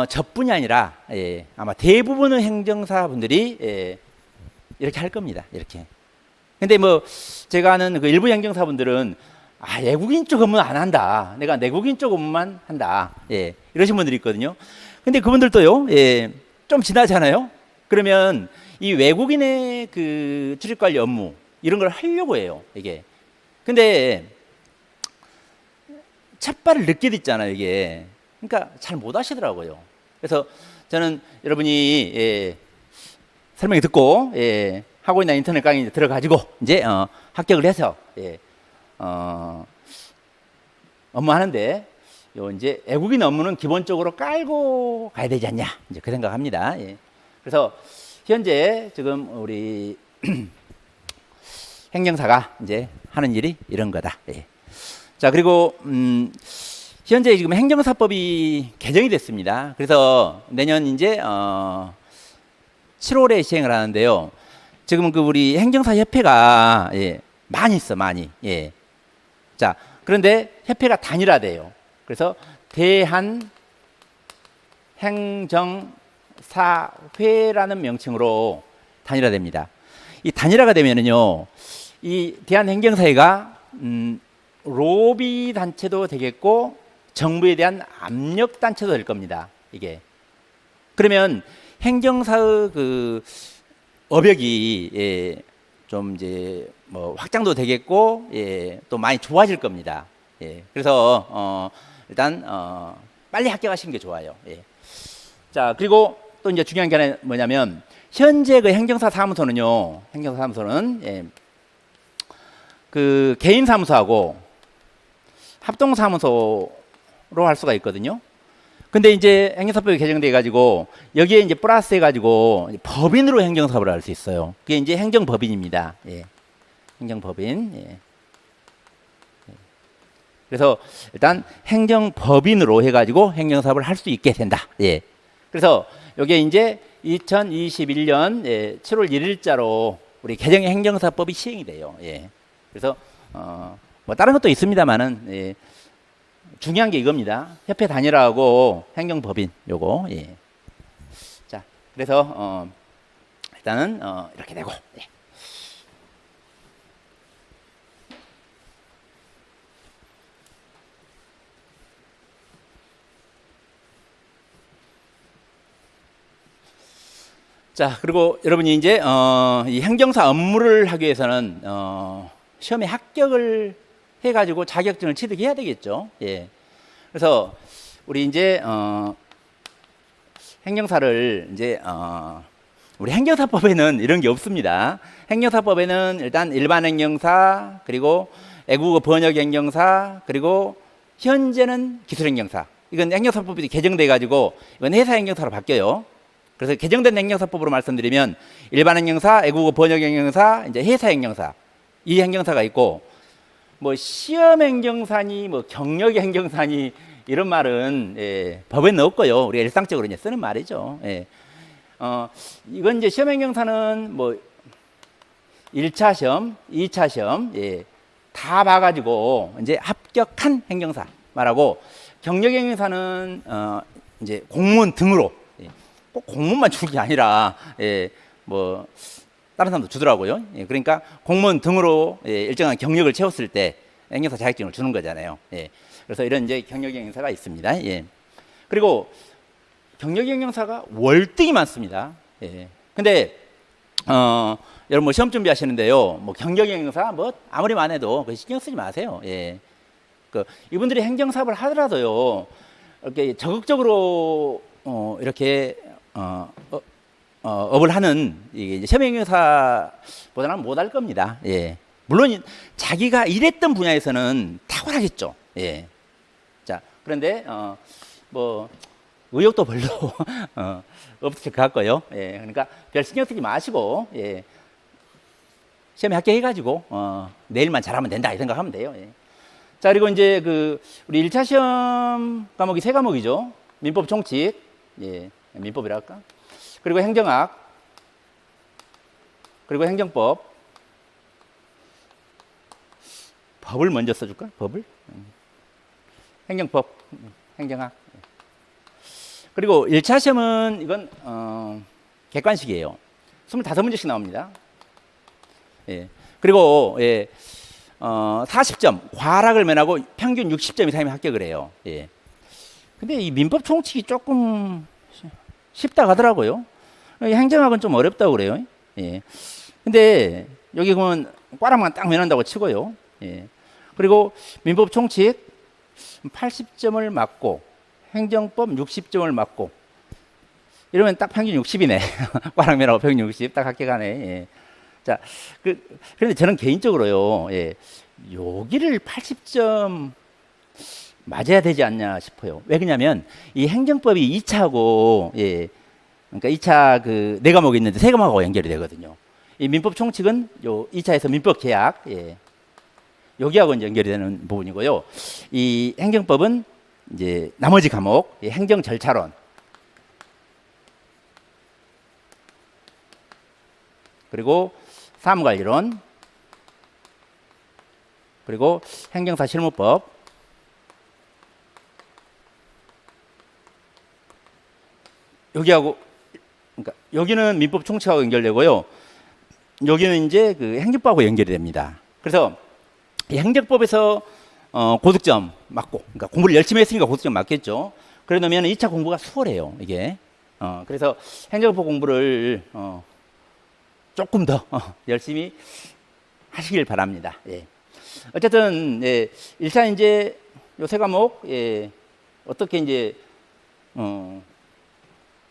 저뿐이 아니라, 예, 아마 대부분의 행정사 분들이 예, 이렇게 할 겁니다. 이렇게. 근데 뭐 제가 아는 그 일부 행정사분들은 외국인 쪽 업무는 안 한다. 내가 내국인 쪽 업무만 한다. 예, 이러신 분들이 있거든요. 근데 그분들도요, 예, 좀 지나잖아요. 그러면 이 외국인의 그 출입관리 업무 이런 걸 하려고 해요. 이게. 근데 첫발을 늦게 듣잖아요. 이게. 그러니까 잘 못 하시더라고요. 그래서 저는 여러분이 예, 설명을 듣고 예, 하고 있는 인터넷 강의 들어가지고 이제 합격을 해서 예, 업무하는데 요 이제 애국인 업무는 기본적으로 깔고 가야 되지 않냐 이제 그 생각합니다. 예. 그래서 현재 지금 우리 행정사가 이제 하는 일이 이런 거다. 예. 자 그리고 현재 지금 행정사법이 개정이 됐습니다. 그래서 내년 이제 7월에 시행을 하는데요. 지금 그 우리 행정사협회가 예, 많이 있어 많이. 예. 자 그런데 협회가 단일화돼요. 그래서 대한 행정사회라는 명칭으로 단일화됩니다. 이 단일화가 되면은요, 이 대한행정사회가 로비 단체도 되겠고 정부에 대한 압력 단체도 될 겁니다. 이게 그러면 행정사의 그 업역이 예, 좀 이제 뭐 확장도 되겠고 예, 또 많이 좋아질 겁니다. 예, 그래서 일단 빨리 합격하시는 게 좋아요. 예. 자 그리고 또 이제 중요한 게 하나 뭐냐면 현재 그 행정사 사무소는요, 행정사 사무소는 예, 그 개인 사무소하고 합동 사무소로 할 수가 있거든요. 근데 이제 행정사법이 개정돼 가지고 여기에 이제 플러스 해 가지고 법인으로 행정사업을 할 수 있어요. 그게 이제 행정법인입니다. 예. 행정법인. 예. 그래서 일단 행정법인으로 해 가지고 행정사업을 할 수 있게 된다. 예. 그래서 여기에 이제 2021년 예, 7월 1일자로 우리 개정의 행정사법이 시행이 돼요. 예. 그래서 뭐 다른 것도 있습니다만은 예. 중요한 게 이겁니다. 협회 단일화하고 행정법인 요거. 예. 자, 그래서 일단은 이렇게 되고. 예. 자, 그리고 여러분이 이제 이 행정사 업무를 하기 위해서는 시험에 합격을 해가지고 자격증을 취득해야 되겠죠. 예. 그래서 우리 이제 행정사를 이제 우리 행정사법에는 이런 게 없습니다. 행정사법에는 일단 일반 행정사 그리고 애국어 번역 행정사 그리고 현재는 기술 행정사. 이건 행정사법이 개정돼 가지고 이건 회사 행정사로 바뀌어요. 그래서 개정된 행정사법으로 말씀드리면 일반 행정사, 애국어 번역 행정사, 이제 회사 행정사 이 행정사가 있고. 뭐 시험 행정사니 뭐 경력 행정사니 이런 말은 예, 법에는 없고요. 우리가 일상적으로 이제 쓰는 말이죠. 예. 이건 이제 시험 행정사는 뭐 1차 시험, 2차 시험 예, 다 봐가지고 이제 합격한 행정사 말하고 경력 행정사는 이제 공무원 등으로 예, 꼭 공무원만 주는 게 아니라 예, 뭐 다른 사람도 주더라고요. 예, 그러니까 공무원 등으로 예, 일정한 경력을 채웠을 때 행정사 자격증을 주는 거잖아요. 예, 그래서 이런 이제 경력 행정사가 있습니다. 예, 그리고 경력 행정사가 월등히 많습니다. 예, 근데 여러분 뭐 시험 준비하시는데요, 뭐 경력 행정사 뭐 아무리 많아도 신경 쓰지 마세요. 예, 그 이분들이 행정사업을 하더라도요, 이렇게 적극적으로 이렇게 업을 하는 이게 시험 행정사보다는 못할 겁니다. 예. 물론 자기가 일했던 분야에서는 탁월하겠죠. 예. 자, 그런데 뭐 의욕도 별로 없을 것 같고요. 예. 그러니까 별 신경 쓰지 마시고 예. 시험에 합격해가지고 내일만 잘하면 된다 이 생각하면 돼요. 예. 자, 그리고 이제 그 우리 1차 시험 과목이 3과목이죠. 민법 총칙, 예. 민법이라 할까? 그리고 행정학, 그리고 행정법. 법을 먼저 써줄까? 법을? 행정법, 행정학. 그리고 1차 시험은 이건 객관식이에요. 25문제씩 나옵니다. 예. 그리고 예. 40점, 과락을 면하고 평균 60점 이상이면 합격을 해요. 예. 근데 이 민법 총칙이 조금 쉽다 하더라고요. 행정학은 좀 어렵다고 그래요. 예. 근데 여기 보면 꽈락만 딱 면한다고 치고요. 예. 그리고 민법 총칙 80점을 맞고 행정법 60점을 맞고 이러면 딱 평균 60이네. 꽈락 면하고 평균 60 딱 합격하네. 예. 자, 그런데 저는 개인적으로요. 예. 여기를 80점 맞아야 되지 않냐 싶어요. 왜 그러냐면 이 행정법이 2차하고 예. 그러니까 2차 그 네 과목이 있는데 세 과목하고 연결이 되거든요. 이 민법 총칙은 요 2차에서 민법 계약 예. 여기하고 이제 연결이 되는 부분이고요. 이 행정법은 이제 나머지 과목 이 행정 절차론 그리고 사무관리론 그리고 행정사 실무법 여기하고 그러니까 여기는 민법 총칙하고 연결되고요. 여기는 이제 그 행정법하고 연결이 됩니다. 그래서 이 행정법에서 고득점 맞고, 그러니까 공부를 열심히 했으니까 고득점 맞겠죠. 그러면 2차 공부가 수월해요, 이게. 그래서 행정법 공부를 조금 더 열심히 하시길 바랍니다. 예. 어쨌든 예, 1차 이제 요 세 과목 예, 어떻게 이제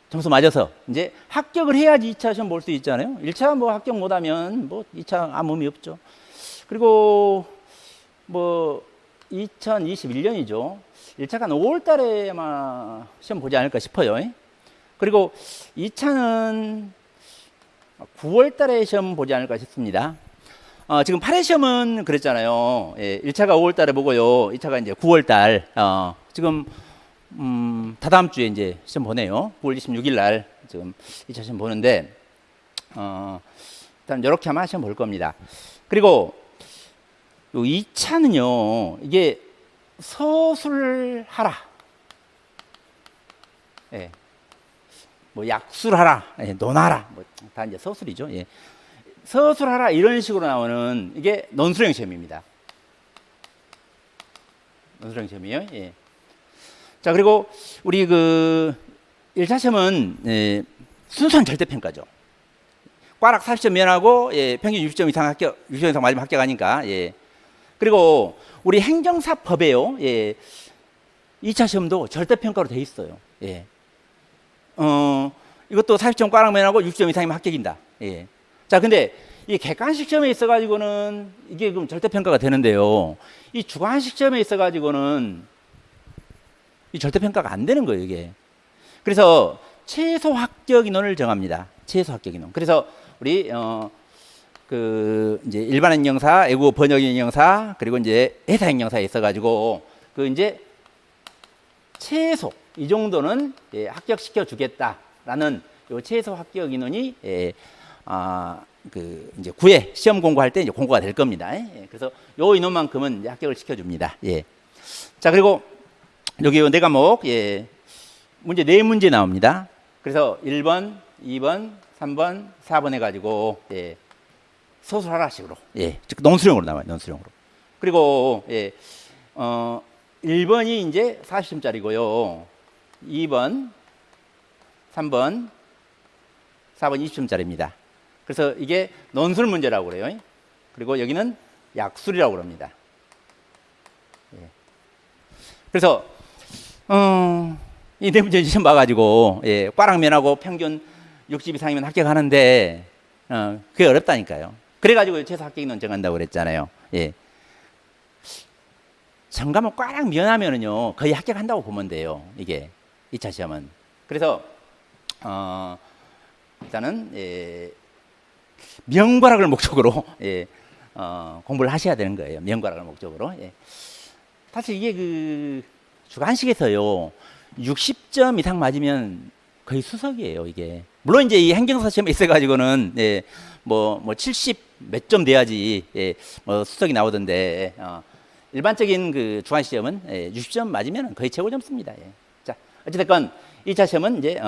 점수 맞아서 이제 합격을 해야지 2차 시험 볼 수 있잖아요. 1차 뭐 합격 못하면 뭐 2차 아무 의미 없죠. 그리고 뭐 2021년이죠. 1차가 5월 달에 아마 시험 보지 않을까 싶어요. 그리고 2차는 9월 달에 시험 보지 않을까 싶습니다. 지금 8회 시험은 그랬잖아요. 예, 1차가 5월 달에 보고요. 2차가 이제 9월 달. 지금 다다음 주에 이제 시험 보네요. 9월 26일 날 지금 2차 시험 보는데 일단 이렇게 아마 시험 볼 겁니다. 그리고 요 2차는요. 이게 서술하라. 예. 뭐 약술하라. 예, 논하라. 뭐 다 이제 서술이죠. 예. 서술하라 이런 식으로 나오는 이게 논술형 시험입니다. 논술형 시험이에요. 예. 자, 그리고 우리 그 1차 시험은 예, 순수한 절대평가죠. 꽈락 40점 면하고 예, 평균 60점 이상 합격, 60점 이상 맞으면 합격하니까. 예. 그리고 우리 행정사법에요. 예. 2차 시험도 절대평가로 돼 있어요. 예. 이것도 40점 꽈락 면하고 60점 이상이면 합격인다. 예. 자, 근데 이 객관식 시험에 있어가지고는 이게 그럼 절대평가가 되는데요. 이 주관식 시험에 있어가지고는 이 절대평가가 안 되는 거예요, 이게. 그래서 최소 합격 인원을 정합니다. 최소 합격 인원. 그래서 우리 그 이제 일반 행정사, 외국어 번역 행정사, 그리고 이제 회사 행정사에 있어가지고 그 이제 최소 이 정도는 예, 합격시켜 주겠다라는 요 최소 합격 인원이 예, 그 이제 9회 시험 공고할 때 이제 공고가 될 겁니다. 예, 그래서 요 인원만큼은 이제 합격을 시켜줍니다. 예. 자, 그리고 여기 요 네 과목 예, 문제 4문제 나옵니다. 그래서 1번, 2번, 3번, 4번 해가지고 예, 서술하라 식으로 예, 즉 논술형으로 나와요. 논술형으로. 그리고 예, 1번이 이제 40점짜리고요. 2번, 3번, 4번 20점짜리입니다. 그래서 이게 논술 문제라고 그래요. 그리고 여기는 약술이라고 그럽니다. 예. 그래서 이 네 문제 시험 봐가지고 예, 꽈락면하고 평균 60 이상이면 합격하는데 그게 어렵다니까요. 그래가지고 최소 합격 인원 정한다고 그랬잖아요. 예. 정감은 꽈락 면하면은요 거의 합격한다고 보면 돼요. 이게 2차 시험은. 그래서 일단은 예, 명과락을 목적으로 예, 공부를 하셔야 되는 거예요. 명과락을 목적으로. 예. 사실 이게 그 주관식에서요 60점 이상 맞으면 거의 수석이에요. 이게 물론 이제 이 행정사 시험에 있어가지고는 예, 뭐 70 몇 점 돼야지 예, 뭐 수석이 나오던데 일반적인 그 주관 시험은 예, 60점 맞으면 거의 최고 점수입니다. 예. 자, 어찌됐건 2차 시험은 이제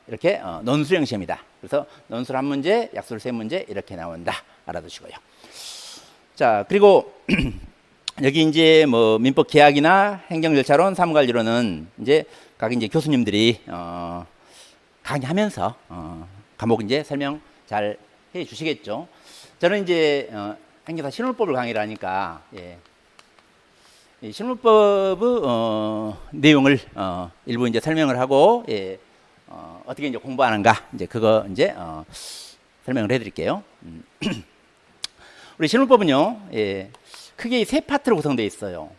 이렇게 논술형 시험이다. 그래서 논술 한 문제, 약술 세 문제 이렇게 나온다. 알아두시고요. 자, 그리고 여기 이제 뭐 민법 계약이나 행정절차론, 사무관리론은 이제 각 이제 교수님들이 강의하면서 과목 이제 설명 잘 해 주시겠죠. 저는 이제 행정사 실무법을 강의를 하니까 예. 이 실무법의 내용을 일부 이제 설명을 하고 예, 어떻게 이제 공부하는가 이제 그거 이제 설명을 해드릴게요. 우리 실무법은요, 예, 크게 세 파트로 구성되어 있어요.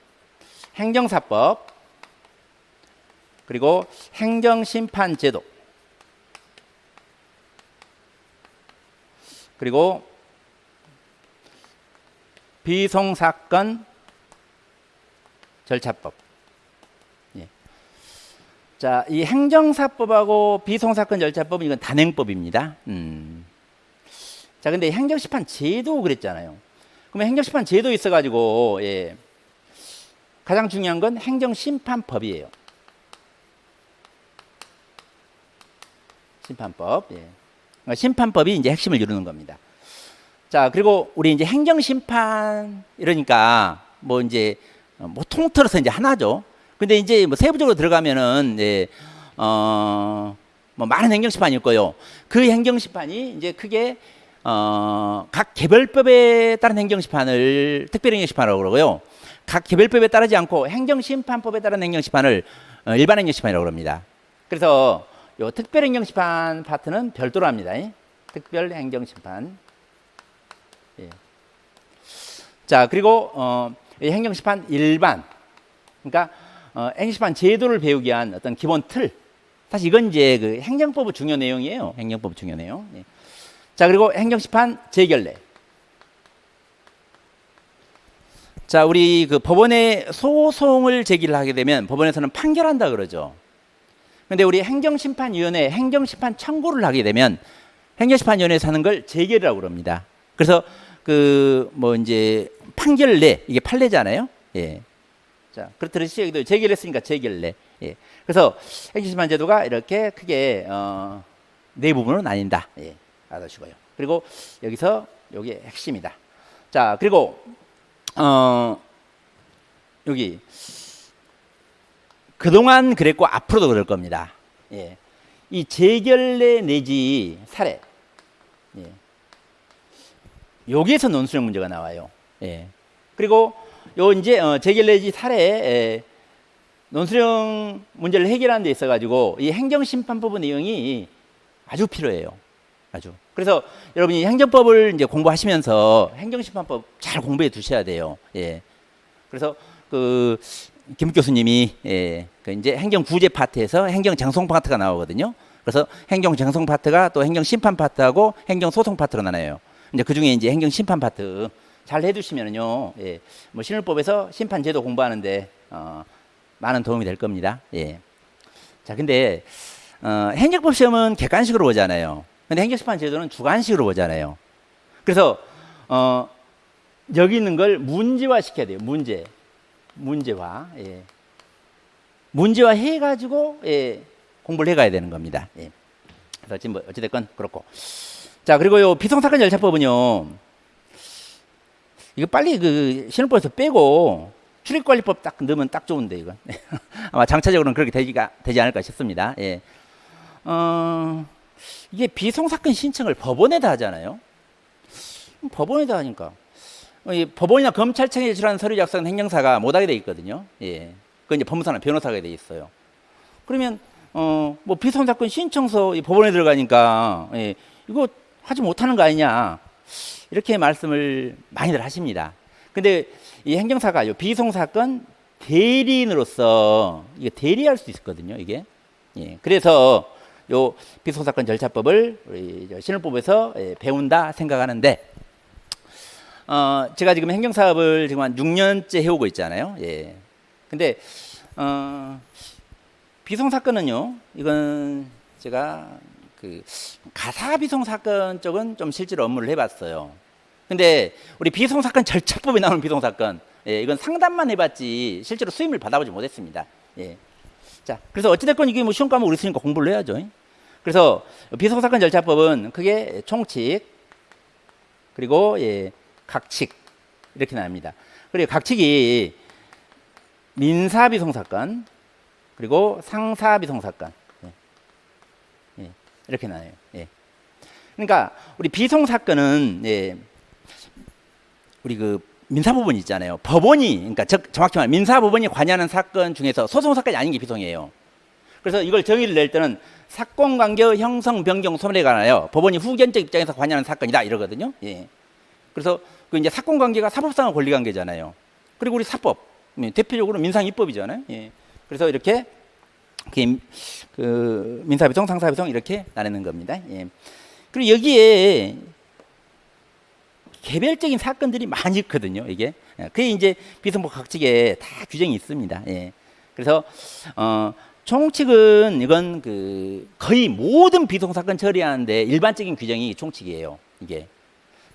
행정사법, 그리고 행정심판제도, 그리고 비송사건 절차법. 예. 자, 이 행정사법하고 비송사건 절차법은 이건 단행법입니다. 자, 근데 행정심판 제도 그랬잖아요. 그러면 행정심판 제도 있어가지고, 예. 가장 중요한 건 행정심판법이에요. 심판법. 예. 그러니까 심판법이 이제 핵심을 이루는 겁니다. 자, 그리고 우리 이제 행정심판 이러니까 뭐 이제 뭐 통틀어서 이제 하나죠. 근데 이제 뭐 세부적으로 들어가면은 뭐 많은 행정심판이 있고요. 그 행정심판이 이제 크게 각 개별법에 따른 행정심판을 특별행정심판이라고 그러고요. 각 개별법에 따르지 않고 행정심판법에 따른 행정심판을 일반행정심판이라고 그럽니다. 그래서 요 특별행정심판 파트는 별도로 합니다. 특별행정심판. 예. 자, 그리고 이 행정심판 일반. 그러니까 행정심판 제도를 배우기 위한 어떤 기본 틀. 사실 이건 이제 그 행정법의 중요 내용이에요. 행정법의 중요 내용. 예. 자, 그리고 행정심판 재결례. 자, 우리 그 법원에 소송을 제기를 하게 되면 법원에서는 판결한다 그러죠. 근데 우리 행정심판위원회 행정심판 청구를 하게 되면 행정심판위원회에서 하는 걸 재결이라고 그럽니다. 그래서 그 뭐 이제 판결례 이게 판례잖아요. 예. 자, 그렇듯이 여기도 재결했으니까 재결례. 예. 그래서 행정심판 제도가 이렇게 크게 네 부분으로 나뉜다. 예. 알아두시고요. 그리고 여기서 요게 핵심이다. 자, 그리고 여기 그동안 그랬고 앞으로도 그럴 겁니다. 예. 이 재결례 내지 사례. 예. 여기에서 논술형 문제가 나와요. 예. 그리고 요 이제 재결례 내지 사례 논술형 문제를 해결하는 데 있어 가지고 이 행정심판법 내용이 아주 필요해요. 아주. 그래서 여러분이 행정법을 이제 공부하시면서 행정심판법 잘 공부해 두셔야 돼요. 예. 그래서 그 김 교수님이 그 이제 행정구제 파트에서 행정장송 파트가 나오거든요. 그래서 행정장송 파트가 또 행정심판 파트하고 행정소송 파트로 나눠요. 이제 그 중에 이제 행정심판 파트 잘 해두시면은요, 예, 뭐 신율법에서 심판제도 공부하는데 많은 도움이 될 겁니다. 예. 자, 근데 행정법 시험은 객관식으로 보잖아요. 근데 행정심판 제도는 주관식으로 보잖아요. 그래서 여기 있는 걸 문제화 시켜야 돼요. 문제화. 예. 문제화 해가지고 공부를 해가야 되는 겁니다. 예. 그래서 지금 뭐 어찌됐건 그렇고. 자, 그리고 요 비송사건 절차법은요. 이거 빨리 그 신혼법에서 빼고 출입관리법 딱 넣으면 딱 좋은데 이건 아마 장차적으로는 그렇게 되지 않을까 싶습니다. 예. 이게 비송사건 신청을 법원에다 하잖아요. 법원에다 하니까 법원이나 검찰청에 제출하는 서류 작성은 행정사가 못하게 돼 있거든요. 예, 그 이제 법무사나 변호사가 돼 있어요. 그러면 뭐 비송사건 신청서 법원에 들어가니까 이거 하지 못하는 거 아니냐 이렇게 말씀을 많이들 하십니다. 근데 이 행정사가 요 비송사건 대리인으로서 이게 대리할 수 있거든요. 이게 그래서 요 비송사건 절차법을 우리 신율법에서 배운다 생각하는데 제가 지금 행정사업을 지금 한 6년째 해오고 있잖아요. 예. 근데 비송사건은요. 이건 제가 그 가사 비송사건 쪽은 좀 실제로 업무를 해봤어요. 근데 우리 비송사건 절차법에 나오는 비송사건, 이건 상담만 해봤지 실제로 수임을 받아보지 못했습니다. 예. 자, 그래서 어찌됐건 이게 뭐 시험 과목 우리 있으니까 공부를 해야죠. 그래서 비송사건 절차법은 크게 총칙 그리고 각칙 이렇게 나옵니다. 그리고 각칙이 민사비송사건 그리고 상사비송사건 이렇게 나와요. 그러니까 우리 비송사건은 우리 그 민사법원 있잖아요. 법원이 그러니까 정확히 말하면 민사법원이 관여하는 사건 중에서 소송사건이 아닌 게 비송이에요. 그래서 이걸 정의를 낼 때는 사건관계 형성 변경 소멸에 관하여 법원이 후견적 입장에서 관여하는 사건이다 이러거든요. 그래서 그 이제 사건 관계가 사법상의 권리 관계잖아요. 그리고 우리 사법 대표적으로 민상입법이잖아요. 예. 그래서 이렇게 그 민사비송, 상사비송 이렇게 나누는 겁니다. 예. 그리고 여기에 개별적인 사건들이 많이 있거든요. 이게 그게 이제 비송법 각칙에 다 규정이 있습니다. 예. 그래서 총칙은 이건 그 거의 모든 비송 사건 처리하는데 일반적인 규정이 총칙이에요. 이게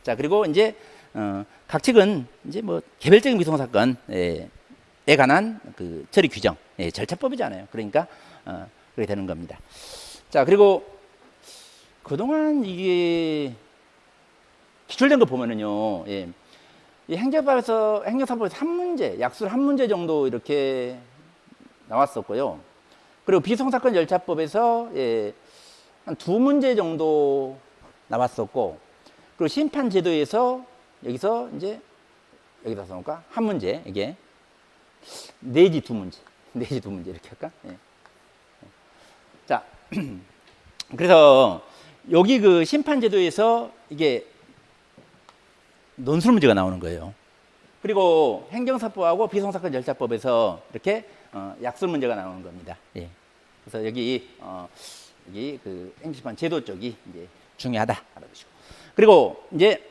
자 그리고 이제 각칙은 이제 뭐 개별적인 비송 사건에 관한 그 처리 규정, 절차법이잖아요. 그러니까 그렇게 되는 겁니다. 자 그리고 그동안 이게 기출된 거 보면은요, 이 행정사법에서 한 문제, 약술 한 문제 정도 이렇게 나왔었고요. 그리고 비송사건 절차법에서 한 두 문제 정도 나왔었고, 그리고 심판제도에서 여기서 이제 여기다 써놓을까? 한 문제 이게 내지 두 문제 이렇게 할까? 예. 자, 그래서 여기 그 심판제도에서 이게 논술 문제가 나오는 거예요. 그리고 행정사법하고 비송사건 절차법에서 이렇게 약술 문제가 나오는 겁니다. 예. 그래서 여기 그 행정심판 제도 쪽이 이제 중요하다 알아두시고. 그리고 이제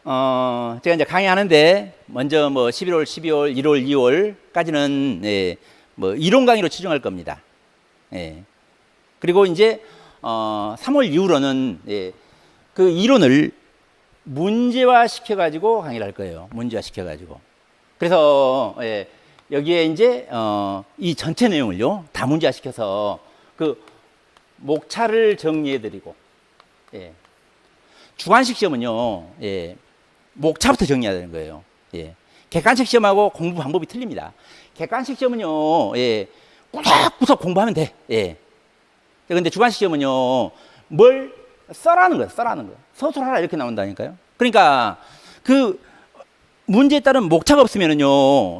제가 이제 강의하는데 먼저 뭐 11월, 12월, 1월, 2월까지는 뭐 이론 강의로 치중할 겁니다. 예. 그리고 이제 3월 이후로는 그 이론을 문제화 시켜가지고 강의를 할 거예요. 문제화 시켜가지고. 그래서 여기에 이제 이 전체 내용을요 다 문제화 시켜서 그 목차를 정리해드리고, 주관식 시험은요 목차부터 정리해야 되는 거예요. 객관식 시험하고 공부 방법이 틀립니다. 객관식 시험은요 꾸덕꾸덕 공부하면 돼. 근데 주관식 시험은요 뭘 써라는 거예요. 서술하라 이렇게 나온다니까요. 그러니까 그 문제에 따른 목차가 없으면은요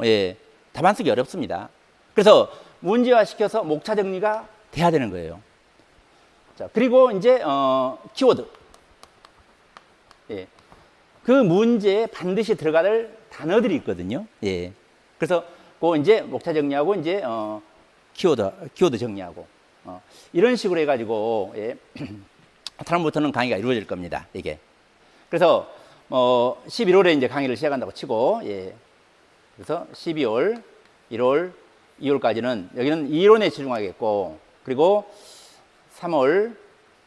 답안 쓰기 어렵습니다. 그래서 문제화 시켜서 목차 정리가 돼야 되는 거예요. 자 그리고 이제 키워드, 그 문제에 반드시 들어갈 단어들이 있거든요. 그래서 그 이제 목차 정리하고 이제 키워드 정리하고 이런 식으로 해가지고 다음부터는 강의가 이루어질 겁니다. 이게 그래서 11월에 이제 강의를 시작한다고 치고, 그래서 12월, 1월, 2월까지는 여기는 이론에 집중하겠고, 그리고 3월,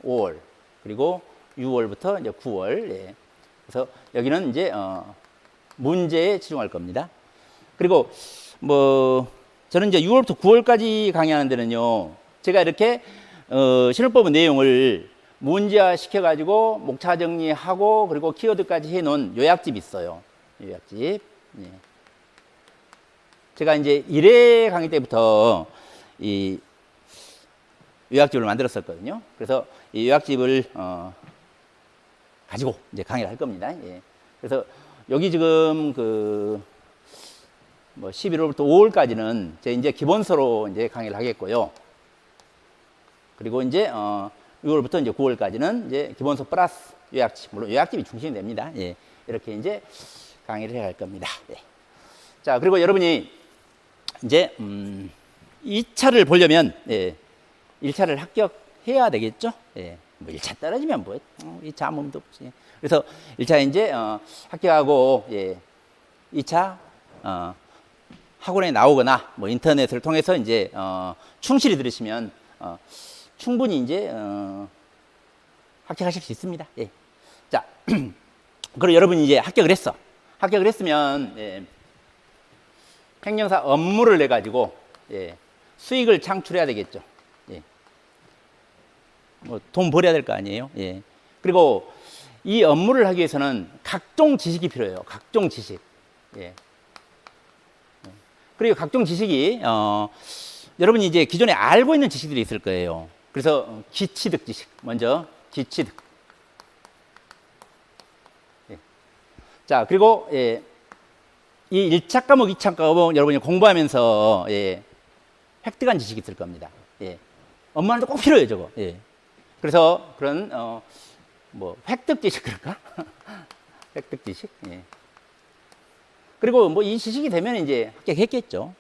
5월, 그리고 6월부터 이제 9월, 그래서 여기는 이제 문제에 집중할 겁니다. 그리고 뭐 저는 이제 6월부터 9월까지 강의하는 데는요, 제가 이렇게 실험법 내용을 문제화 시켜가지고 목차 정리하고 그리고 키워드까지 해놓은 요약집이 있어요. 요약집. 제가 이제 1회 강의 때부터 이 요약집을 만들었었거든요. 그래서 이 요약집을 가지고 이제 강의를 할 겁니다. 그래서 여기 지금 그 뭐 11월부터 5월까지는 제가 이제 기본서로 이제 강의를 하겠고요. 그리고 이제 6월부터 이제 9월까지는 이제 기본서 플러스 요약집, 물론 요약집이 중심이 됩니다. 이렇게 이제 강의를 해야 할 겁니다. 자, 그리고 여러분이 이제 2차를 보려면 1차를 합격해야 되겠죠. 뭐 1차 떨어지면 뭐 2차 아무 의미도 없지. 그래서 1차 이제 합격하고 2차 학원에 나오거나 뭐 인터넷을 통해서 이제 충실히 들으시면 충분히 이제 합격하실 수 있습니다. 자, 그리고 여러분이 이제 합격을 했어. 합격을 했으면 행정사 업무를 내 가지고 수익을 창출해야 되겠죠. 뭐 돈 벌어야 될 거 아니에요. 그리고 이 업무를 하기 위해서는 각종 지식이 필요해요. 각종 지식. 그리고 각종 지식이 여러분이 이제 기존에 알고 있는 지식들이 있을 거예요. 그래서 기취득 지식, 먼저 기취득. 자, 그리고 이 1차 과목, 2차 과목 여러분이 공부하면서 획득한 지식이 있을 겁니다. 업무하는데 꼭 필요해요, 저거. 그래서 그런 뭐 획득 지식 그럴까? 획득 지식. 예. 그리고 뭐 이 지식이 되면 이제 합격했겠죠.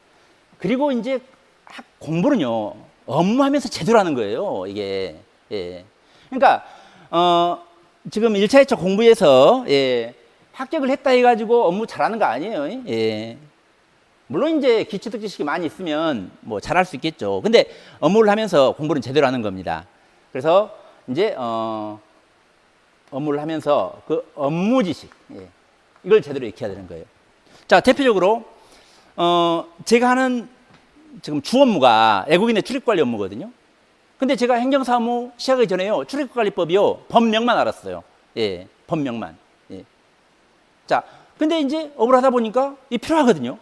그리고 이제 공부는요, 업무하면서 제대로 하는 거예요, 이게. 예. 그러니까, 지금 1차, 2차 공부에서, 예, 합격을 했다 해가지고 업무 잘하는 거 아니에요. 예. 물론 이제 기초적 지식이 많이 있으면 뭐 잘할 수 있겠죠. 근데 업무를 하면서 공부는 제대로 하는 겁니다. 그래서 이제, 업무를 하면서 그 업무 지식, 예, 이걸 제대로 익혀야 되는 거예요. 자, 대표적으로, 제가 하는 지금 주 업무가 외국인의 출입관리 업무거든요. 근데 제가 행정사무 시작하기 전에요, 출입관리법이요, 법명만 알았어요. 예, 법명만. 예. 자, 근데 이제 업무를 하다 보니까 이 필요하거든요.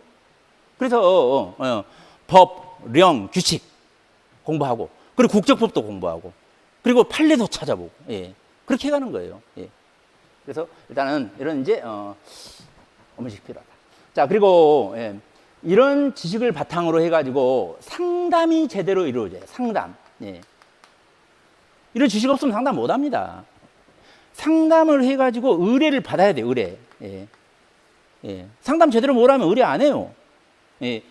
그래서, 법, 령, 규칙 공부하고, 그리고 국적법도 공부하고, 그리고 판례도 찾아보고, 예. 그렇게 가는 거예요. 예. 그래서 일단은 이런 이제, 업무식 필요하다. 자, 그리고, 예. 이런 지식을 바탕으로 해가지고 상담이 제대로 이루어져요. 상담. 예. 이런 지식 없으면 상담 못 합니다. 상담을 해가지고 의뢰를 받아야 돼요. 의뢰. 예. 예. 상담 제대로 못 하면 의뢰 안 해요. 예.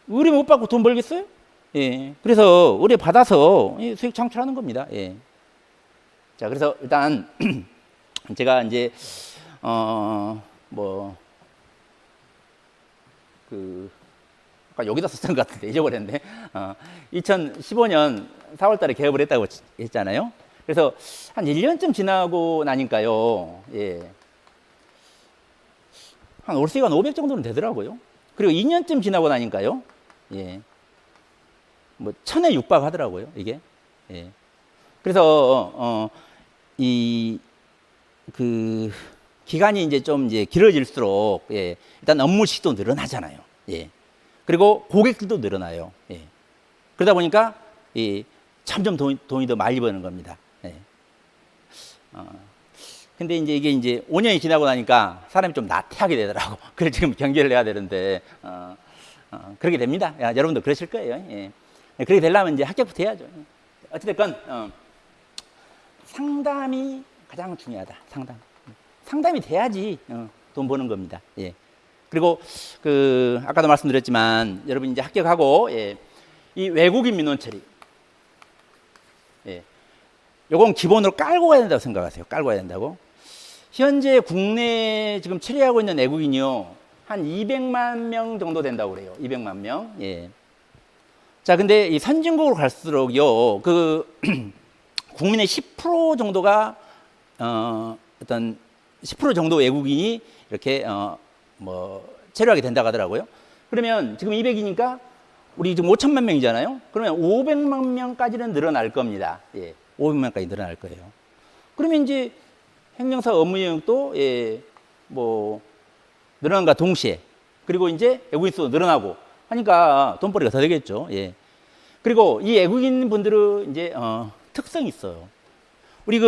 의뢰 못 받고 돈 벌겠어요? 예. 그래서 의뢰 받아서 수익 창출하는 겁니다. 예. 자, 그래서 일단 제가 이제 아까 여기다 썼던 것 같은데 잊어버렸네. 2015년 4월 달에 개업을 했다고 했잖아요. 그래서 한 1년쯤 지나고 나니까요. 예. 한 월세가 한 500 정도는 되더라고요. 그리고 2년쯤 지나고 나니까요. 예. 뭐 1000에 육박하더라고요, 이게. 예. 그래서 기간이 이제 좀 이제 길어질수록, 예, 일단 업무식도 늘어나잖아요. 예. 그리고 고객들도 늘어나요. 예. 그러다 보니까 점점 돈이 더 많이 버는 겁니다. 예. 근데 이제 이게 이제 5년이 지나고 나니까 사람이 좀 나태하게 되더라고. 그래서 지금 경계를 해야 되는데, 그렇게 됩니다. 야, 여러분도 그러실 거예요. 예. 그렇게 되려면 이제 합격부터 해야죠. 어찌됐건, 상담이 가장 중요하다. 상담이 돼야지 돈 버는 겁니다. 예. 그리고 아까도 말씀드렸지만 여러분 이제 합격하고, 예, 이 외국인 민원 처리, 예, 요건 기본으로 깔고 가야 된다고 생각하세요. 깔고 가야 된다고. 현재 국내에 지금 처리하고 있는 외국인이요, 한 200만 명 정도 된다고 그래요. 200만 명. 예. 자, 근데 이 선진국으로 갈수록요, 국민의 10% 정도가 어떤 10% 정도 외국인이 이렇게 체류하게 된다고 하더라고요. 그러면 지금 200이니까 우리 지금 5천만 명이잖아요. 그러면 500만 명까지는 늘어날 겁니다. 예, 500만까지 늘어날 거예요. 그러면 이제 행정사 업무 영역도, 예, 늘어난과 동시에, 그리고 이제 외국인 수도 늘어나고 하니까 돈벌이가 더 되겠죠. 예. 그리고 이 외국인 분들은 이제 특성이 있어요. 우리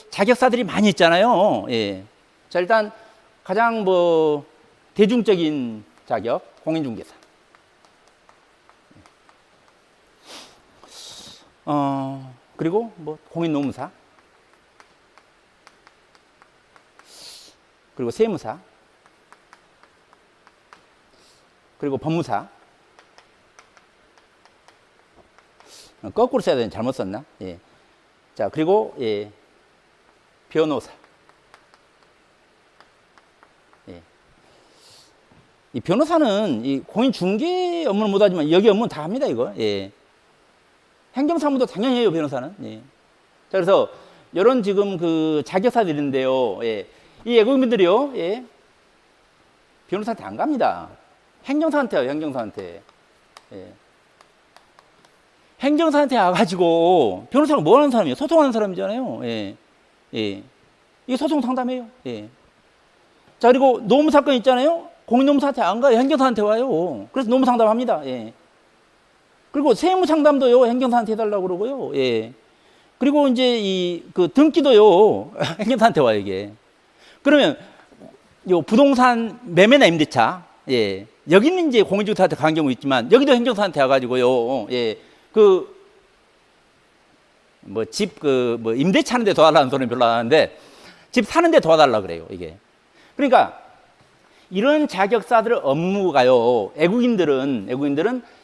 자격사들이 많이 있잖아요. 예. 자, 일단 가장 대중적인 자격, 공인중개사. 그리고 공인노무사. 그리고 세무사. 그리고 법무사. 거꾸로 써야 되는데 잘못 썼나? 예. 자, 그리고, 예, 변호사. 예. 이 변호사는 이 공인중개 업무는 못하지만 여기 업무는 다 합니다, 이거. 예. 행정사무도 당연히 해요, 변호사는. 예. 자, 그래서 이런 지금 자격사들인데요. 예. 이 외국인들이요, 예, 변호사한테 안 갑니다. 행정사한테 와요, 행정사한테. 예. 행정사한테 와가지고, 변호사가 뭐 하는 사람이에요? 소송하는 사람이잖아요. 예. 예. 이게 소송 상담해요. 예. 자, 그리고 노무사건 있잖아요. 공인노무사한테 안 가요. 행정사한테 와요. 그래서 노무 상담합니다. 예. 그리고 세무 상담도요, 행정사한테 해달라고 그러고요. 예. 그리고 이제 등기도요, 행정사한테 와요, 이게. 그러면, 부동산 매매나 임대차, 예. 여기는 이제 공인중개사한테 간 경우 있지만, 여기도 행정사한테 와가지고요, 예. 임대 차는데 도와달라는 소리는 별로 안 하는데, 집 사는데 도와달라 그래요, 이게. 그러니까 이런 자격사들의 업무가요. 애국인들은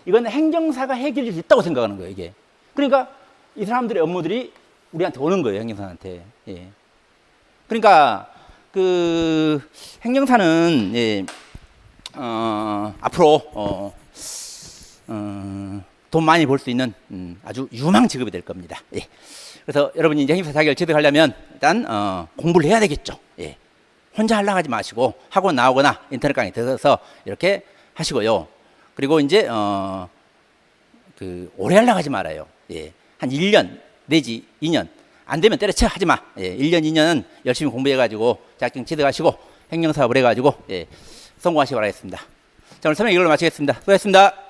이건 행정사가 해결할 수 있다고 생각하는 거예요. 이게. 그러니까 이 사람들의 업무들이 우리한테 오는 거예요. 행정사한테. 예. 그러니까 그 행정사는 예, 앞으로 돈 많이 벌 수 있는 아주 유망 직업이 될 겁니다. 예. 그래서 여러분이 이제 행정사 자격을 취득하려면 일단 공부를 해야 되겠죠. 예. 혼자 하려고 하지 마시고 학원 나오거나 인터넷 강의 들어서 이렇게 하시고요. 그리고 이제 그 오래 하려고 하지 말아요. 예. 한 1년 내지 2년 안 되면 때려쳐 하지 마. 예. 1년 2년은 열심히 공부해가지고 자격증 취득하시고 행정사업을 해가지고 예. 성공하시기 바라겠습니다. 자, 오늘 설명 이걸로 마치겠습니다. 수고하셨습니다.